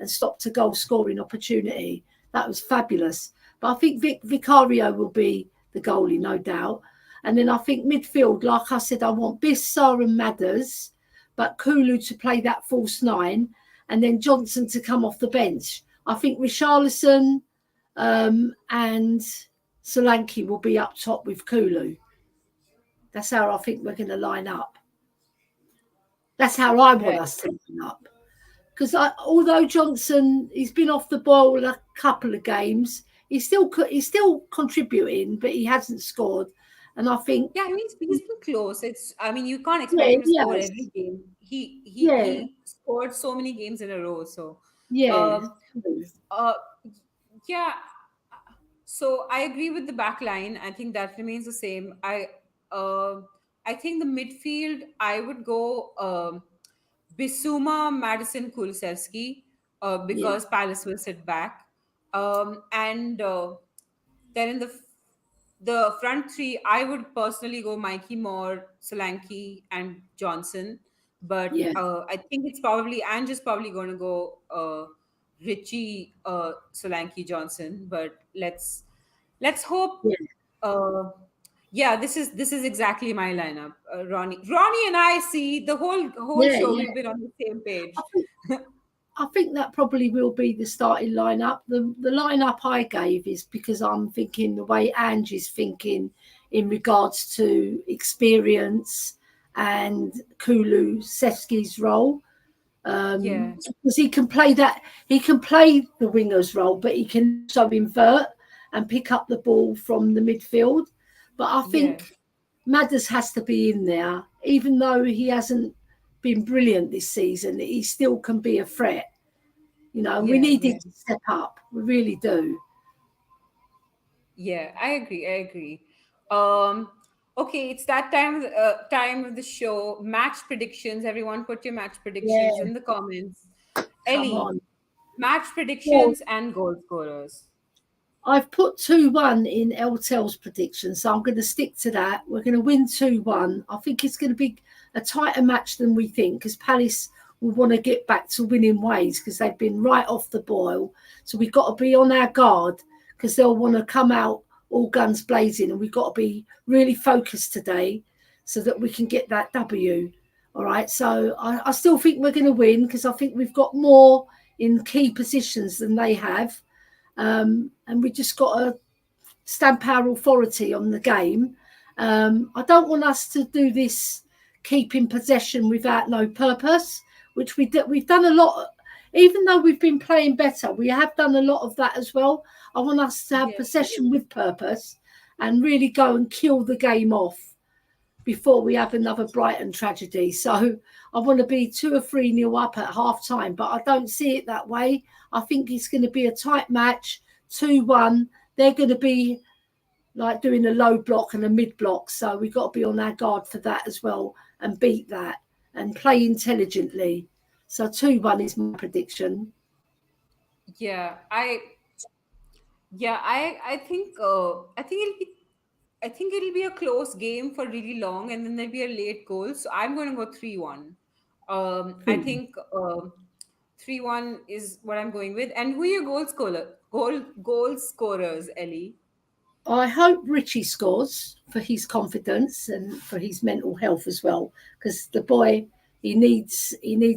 and stopped a goal scoring opportunity. That was fabulous. But I think Vicario will be the goalie, no doubt. And then I think midfield, like I said, I want Bissar and Madders, but Kulu to play that false 9, and then Johnson to come off the bench. I think Richarlison and Solanke will be up top with Kulu. That's how I think we're going to line up. That's how I want us to line up. Because although Johnson, he's been off the ball a couple of games, he's still contributing, but he hasn't scored. And I think he's been close. You can't expect him to score every game. he scored so many games in a row. So yeah. um, uh, yeah. So I agree with the back line. I think that remains the same. Uh, I think the midfield I would go Bisuma, Madison, Kulusevski, Yeah, because Palace will sit back. And then in the front three, I would personally go Mikey Moore, Solanke, and Johnson. But yeah, I think it's probably Ange is probably going to go Richie, Solanke, Johnson. But let's hope. yeah, Uh, yeah, this is exactly my lineup. Ronnie and I see the whole yeah, show. yeah. We've been on the same I page. think, I think that probably will be the starting lineup. The lineup I gave is because I'm thinking the way Angie's thinking in regards to experience and Kulusevski's role. Yeah, Because he can play the winger's role, but he can also invert and pick up the ball from the midfield. But I yeah, think Madders has to be in there, even though he hasn't been brilliant this season. He still can be a threat, and we yeah, need him yeah, to step up. We really do. yeah. I agree. I agree. Um, okay, it's that time of the show. Match predictions. Everyone, put your match predictions Yeah, in the comments. come Ellie, on. match Well, predictions and goal scorers. I've put 2-1 in LTEL's prediction, so I'm going to stick to that. We're going to win 2-1. I think it's going to be a tighter match than we think because Palace will want to get back to winning ways because they've been right off the boil. So we've got to be on our guard because they'll want to come out all guns blazing, and we've got to be really focused today so that we can get that W. All right. So I still think we're going to win because I think we've got more in key positions than they have. And we just got to stamp our authority on the game. I don't want us to do this keeping possession without no purpose, which we've done a lot. Even though we've been playing better, we have done a lot of that as well. I want us to have Yeah, possession with purpose and really go and kill the game off before we have another Brighton tragedy. So I want to be 2 or 3-0 up at half time, but I don't see it that way. I think it's going to be a tight match, 2-1. They're going to be like doing a low block and a mid block. So we've got to be on our guard for that as well and beat that and play intelligently. So 2-1 is my prediction. yeah. I think it'll be a close game for really long, and then there'll be a late goal. So I'm going to go 3-1. I think 3-1 is what I'm going with. And who are your goal scorers, Ellie? I hope Richie scores for his confidence and for his mental health as well, because the boy he needs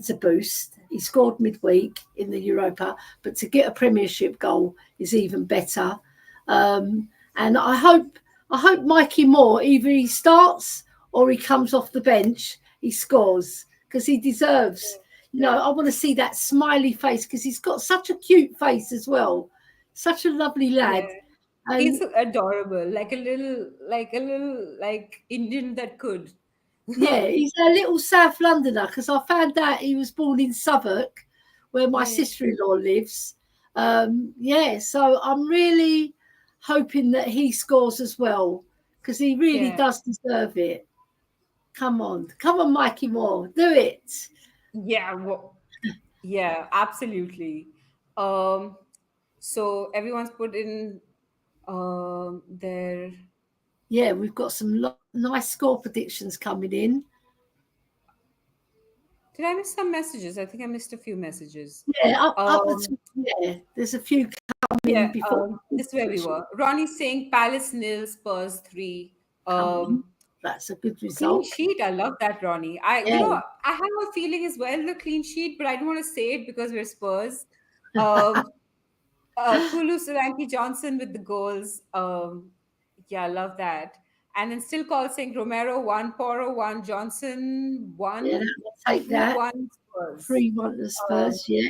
a boost. He scored midweek in the Europa, but to get a Premiership goal is even better. And I hope Mikey Moore either he starts or he comes off the bench. He scores because he deserves. I want to see that smiley face because he's got such a cute face as well. Such a lovely Yeah. lad. He's And adorable, like Indian that could. yeah, he's a little South Londoner because I found out he was born in Southwark, where my Yeah. sister-in-law lives. Yeah, so I'm really hoping that he scores as well because he really Yeah. does deserve it. Come on, Mikey Moore, do it. Yeah. Yeah, absolutely. Um, so everyone's put in their. Yeah, we've got some nice score predictions coming in. Did I miss some messages? I think I missed a few messages. Yeah, up the Um, top, yeah. There's a few yeah, coming before. this is where we were. Ronnie's saying Palace nil, Spurs 3. Come on, that's a good Clean result. sheet. I love that, Ronnie. Yeah. I have a feeling as well the clean sheet, but I don't want to say it because we're Spurs. Um, Kulu Solanke Johnson with the goals. Yeah, I love that. And then still call saying Romero 1, Poro 1, Johnson Yeah, 1, we'll take that. 2-1 Spurs. 3-1 to Uh, Spurs, yeah.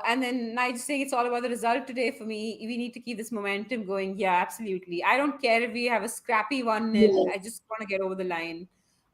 and then Nigel saying it's all about the result today for me. We need to keep this momentum going. Yeah, absolutely. I don't care if we have a scrappy 1-0. Yeah, I just want to get over the line.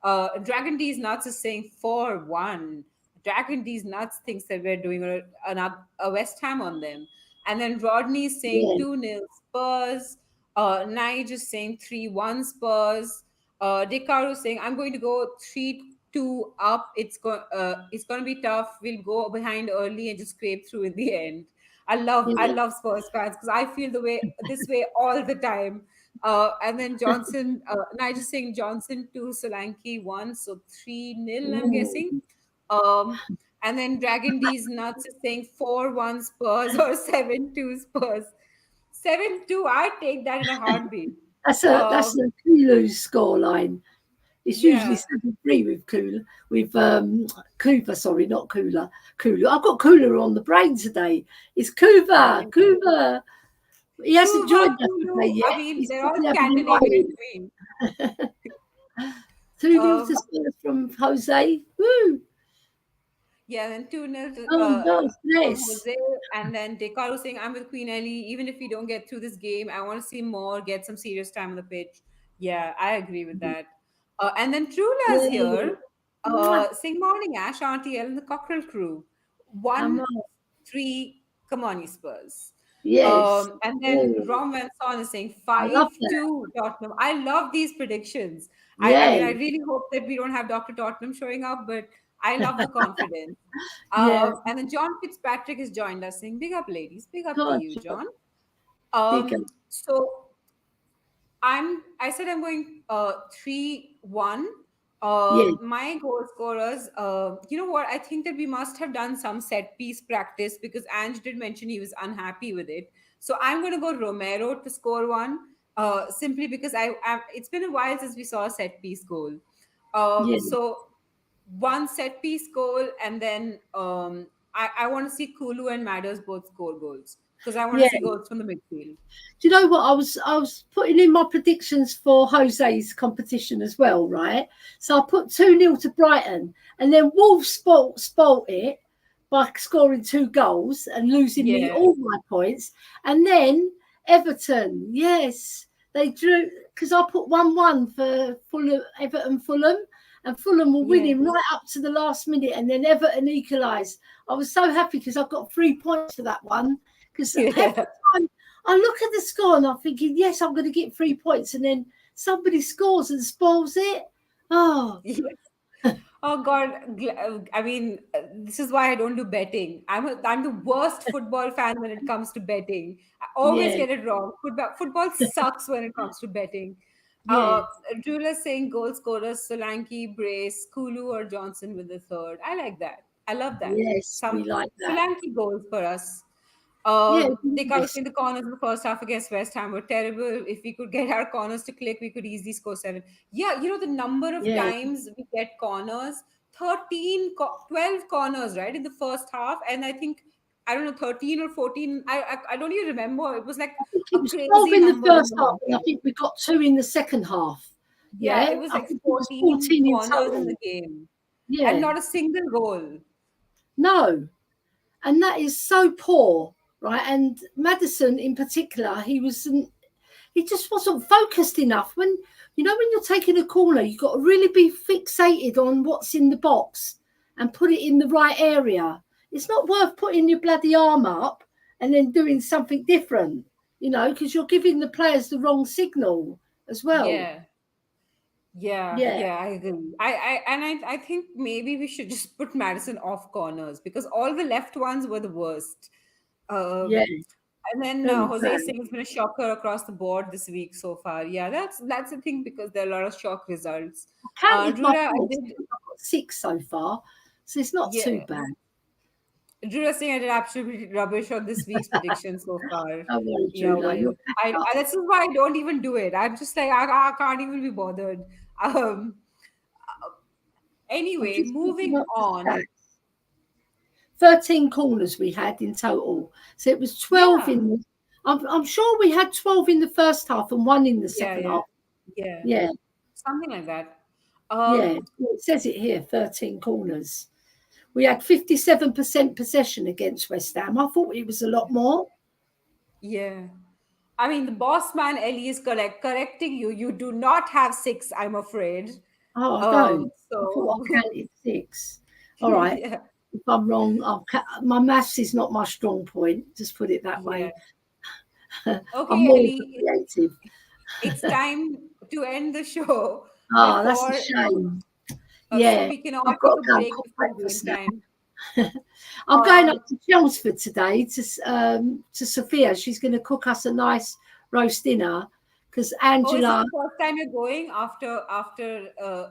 Dragon D's Nuts is saying 4-1. Dragon D's Nuts thinks that we're doing a West Ham on them. And then Rodney is saying 2-0 Spurs. Nige is saying 3-1 Spurs. Dekaru saying, I'm going to go 3-2 up. It's going to be tough. We'll go behind early and just scrape through in the end. I love Spurs fans because I feel this way all the time. And then Johnson, Nige is saying Johnson 2, Solanke 1, so 3-0, I'm guessing. And then Dragon D's Nuts is saying 4-1 Spurs or 7-2 Spurs. 7-2, I take that in a heartbeat. That's the Kulu's scoreline. It's usually 7-3 with Kuva, sorry, not Kula. Kulu. I've got Kula on the brain today. It's Kuva. He hasn't joined us today yet. I mean, they're all Scandinavian between. 2-0 to Spurs from Jose. Woo! Yeah, then 2-0 to Jose. And then Dekaru saying, I'm with Queen Elly. Even if we don't get through this game, I want to see more, get some serious time on the pitch. Yeah, I agree with that. And then Trula's here saying, morning, Ash, Auntie Ellen, the Cockerel crew. 1-3, come on, you Spurs. Yes. And then Rom Van Son is saying 5-2 Tottenham. I love these predictions. I mean, I really hope that we don't have Dr. Tottenham showing up, but I love the confidence. And then John Fitzpatrick has joined us saying, big up, ladies. Big up to you, John. So I said I'm going 3-1. My goal scorers, you know what? I think that we must have done some set piece practice because Ange did mention he was unhappy with it. So I'm going to go Romero to score one, simply because it's been a while since we saw a set piece goal. So one set piece goal, and then I want to see Kulu and Matters both score goals because I want to see goals from the midfield. Do you know what? I was putting in my predictions for Jose's competition as well, right? So I put 2-0 to Brighton, and then Wolves spoilt it by scoring 2 goals and losing me all my points. And then Everton, yes, they drew because I put 1-1 for Fulham. And Fulham were winning right up to the last minute, and then Everton equalised. I was so happy because I got 3 points for that one. Because every time I look at the score and I'm thinking, yes, I'm going to get 3 points, and then somebody scores and spoils it. Oh, oh God! I mean, this is why I don't do betting. I'm the worst football fan when it comes to betting. I always get it wrong. Football sucks when it comes to betting. Drula saying goal scorers Solanke, Brace, Kulu or Johnson with the third. I like that. I love that. Yes, we like that. Solanke goals for us. They got us in the corners in the first half against West Ham were terrible. If we could get our corners to click, we could easily score 7. Yeah, you know the number of times we get corners, 12 corners, right, in the first half. And I think, I don't know, 13 or 14. I don't even remember. It was like it was 12 in the first half, and I think we got 2 in the second half. Yeah, it was like 14 corners in the game. Yeah. And not a single goal. No. And that is so poor, right? And Maddison in particular, he just wasn't focused enough. When you're taking a corner, you've got to really be fixated on what's in the box and put it in the right area. It's not worth putting your bloody arm up and then doing something different, because you're giving the players the wrong signal as well. Yeah, I agree. I think maybe we should just put Maddison off corners because all the left ones were the worst. And then Jose saying it's been a shocker across the board this week so far. Yeah, that's the thing because there are a lot of shock results. I've got 6 so far, so it's not too bad. Drew saying I did absolutely rubbish on this week's prediction so far. This is why I don't even do it. I'm just like, I can't even be bothered. Anyway, moving on. 13 corners we had in total. So it was 12 in. I'm sure we had 12 in the first half and 1 in the second half. Yeah. Something like that. It says it here, 13 corners. We had 57% possession against West Ham. I thought it was a lot more. Yeah. I mean, the boss man, Elly, is correcting you. You do not have 6, I'm afraid. Oh, I don't. I thought So I counted 6. All right. yeah, If I'm wrong, my maths is not my strong point. Just put it that yeah. way. I'm Okay, more of a Ellie, creative. it's time to end the show Oh, that's a before, shame. so Yeah, we can all I've got take to a go and break cook before going breakfast now. time. I'm going Um, up to Chelmsford today to Sophia. She's going to cook us a nice roast dinner because oh, is this Angela, the first time you're going after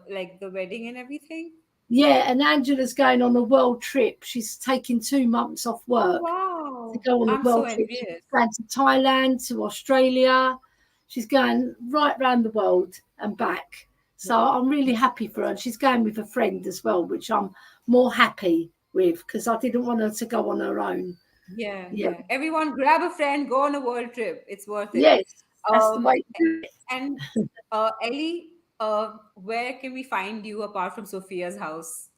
like the wedding and everything? yeah, and Angela's going on a world trip. She's taking 2 months off Oh work to wow, go on a I'm so world trip. She's envious. going to Thailand, to Australia. She's going right round the world and back. So I'm really happy for her. And she's going with a friend as well, which I'm more happy with because I didn't want her to go on her own. Yeah, Yeah. yeah. Everyone, grab a friend, go on a world trip. It's worth it. Yes, that's the way to do And Ellie, where can we find you apart from Sophia's house?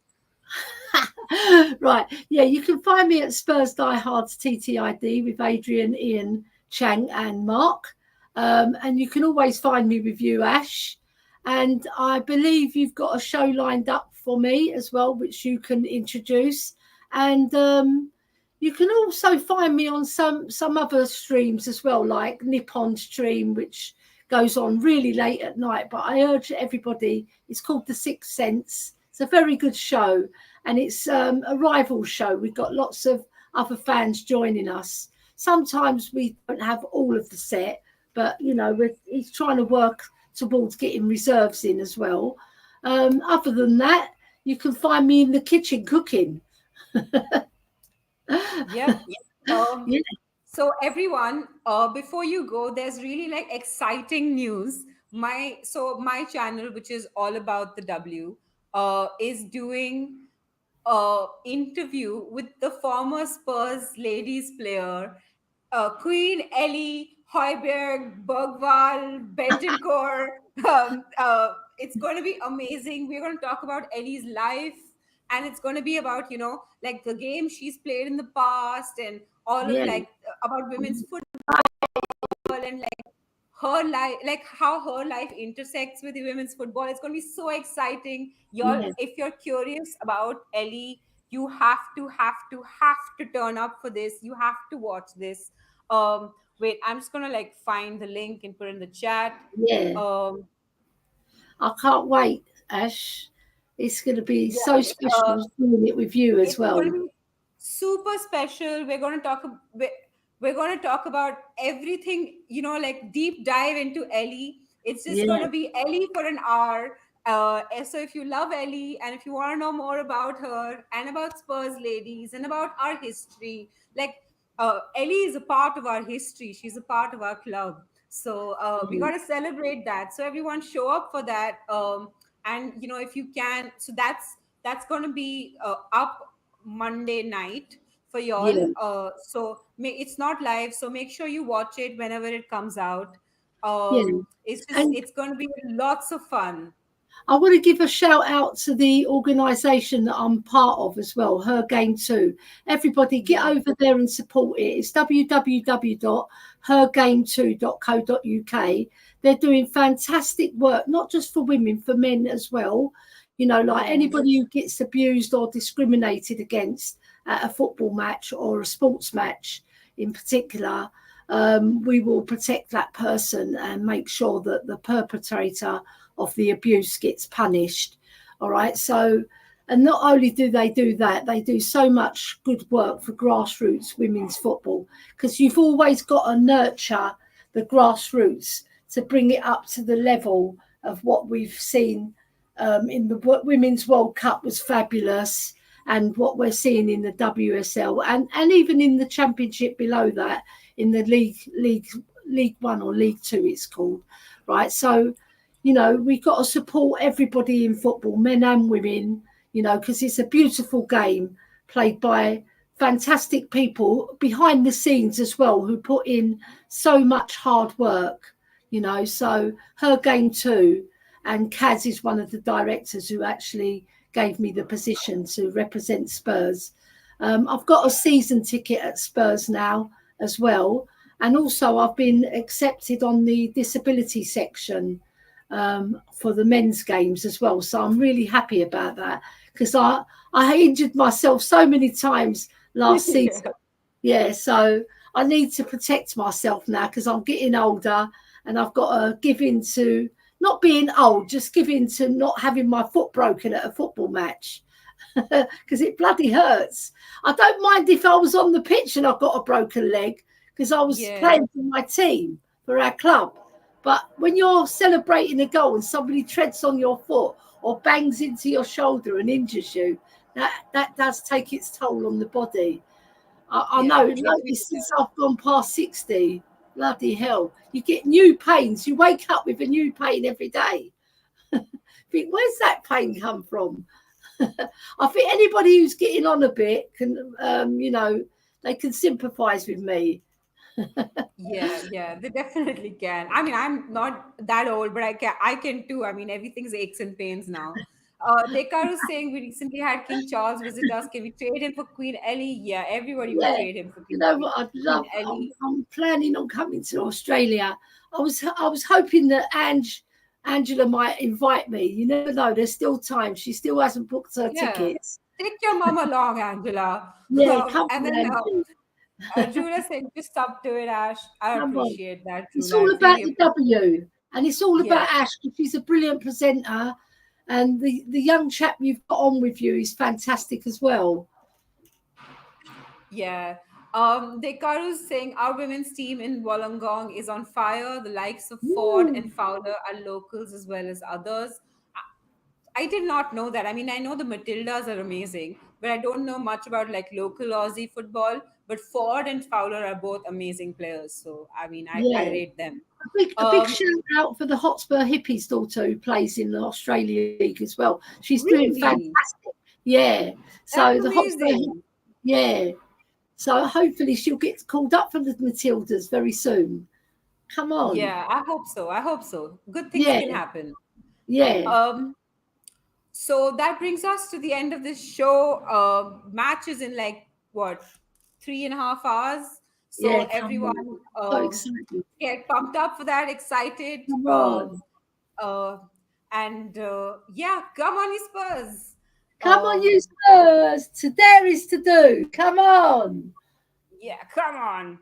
it. Right. Yeah, you can find me at Spurs Diehards TTID with Adrian, Ian, Chang, and Mark. And you can always find me with you, Ash. And I believe you've got a show lined up for me as well, which you can introduce. And you can also find me on some other streams as well, like Nippon Stream, which goes on really late at night. But I urge everybody, it's called The Sixth Sense. It's a very good show, and it's a rival show. We've got lots of other fans joining us. Sometimes we don't have all of the set, but he's trying to work towards getting reserves in as well. Other than that, you can find me in the kitchen cooking. Yep. Um, Yeah, so everyone, before you go, there's really like exciting news. My channel, which is all about the W, is doing interview with the former Spurs ladies player, Queen Elly Hoiberg Bergwall Bentoncourt. It's going to be amazing. We're going to talk about Elly's life, and it's going to be about like the game she's played in the past and all of yeah, like about women's football and like her life, like how her life intersects with the women's football. It's going to be so exciting, y'all. yeah. If you're curious about Elly, you have to turn up for this. You have to watch this. Wait, I'm just gonna like find the link and put it in the chat. Yeah. um I can't wait, Ash. It's going to be yeah so special doing it with you as it's going well. to be super special. We're going to talk about everything, like deep dive into Elly. It's just going Yeah, to be Elly for an hour. And so if you love Elly and if you want to know more about her and about Spurs ladies and about our history, like Elly is a part of our history. She's a part of our club. So we got to celebrate that. So everyone show up for that. And if you can, so that's going to be up Monday night for y'all. yeah, It's not live, so make sure you watch it whenever it comes out. yeah. And It's going to be lots of fun. I want to give a shout out to the organisation that I'm part of as well, Her Game Too. Everybody get Yeah. over there and support it. It's www.hergame2.co.uk. They're doing fantastic work, not just for women, for men as well. Like Yes. anybody who gets abused or discriminated against at a football match or a sports match in particular, we will protect that person and make sure that the perpetrator of the abuse gets punished. All right. So, and not only do they do that, they do so much good work for grassroots women's football, because you've always got to nurture the grassroots to bring it up to the level of what we've seen in the Women's World Cup was fabulous, and what we're seeing in the WSL and even in the championship below that, in the League One or League Two, it's called, right? So, we've got to support everybody in football, men and women, because it's a beautiful game played by fantastic people behind the scenes as well, who put in so much hard work, So Her Game Too, and Kaz is one of the directors who actually gave me the position to represent Spurs. I've got a season ticket at Spurs now as well. And also I've been accepted on the disability section for the men's games as well. So I'm really happy about that, because I injured myself so many times last season. Yeah, so I need to protect myself now, because I'm getting older and I've got to give in to not being old, just give in to not having my foot broken at a football match, because it bloody hurts. I don't mind if I was on the pitch and I've got a broken leg, because I was playing for my team, for our club. But when you're celebrating a goal and somebody treads on your foot or bangs into your shoulder and injures you, that does take its toll on the body. I know, since I've gone past 60, bloody hell, you get new pains. You wake up with a new pain every day. Think, where's that pain come from? I think anybody who's getting on a bit can, they can sympathise with me. Yeah, they definitely can. I mean, I'm not that old, but I can too. I mean, everything's aches and pains now. Dekaru saying we recently had King Charles visit us. Can we trade him for Queen Elly? Yeah, everybody will trade him for You know what I'd Queen love? Elly. I'm planning on coming to Australia. I was hoping that Angela might invite me. You never know. There's still time. She still hasn't booked her tickets. Take your mum along, Angela. Yeah, come And on, then Julia saying, just up to it, Ash. I come on. appreciate that, It's Julia. all I about really the W, and it's all about Yeah. Ash, because she's a brilliant presenter, and the young chap you've got on with you is fantastic as well. Yeah. Dekaru's saying our women's team in Wollongong is on fire. The likes of Ford and Fowler are locals as well as others. I did not know that. I mean, I know the Matildas are amazing, but I don't know much about like local Aussie football. But Ford and Fowler are both amazing players. So, I mean, I Yeah. rate them. A big shout out for the Hotspur Hippies daughter, who plays in the Australia League as well. She's doing Really? fantastic. Yeah. So That's the Hotspur, amazing. yeah. So hopefully she'll get called up for the Matildas very soon. Come on. Yeah, I hope so. I hope so. Good things Yeah. can happen. Yeah. So that brings us to the end of this show. Match is in like what, 3.5 hours. So Yeah. Come everyone on. So excited. get pumped up for that, excited. Come on. Yeah, come on, you Spurs. Come on, you Spurs. There is to do. Come on. Yeah, come on.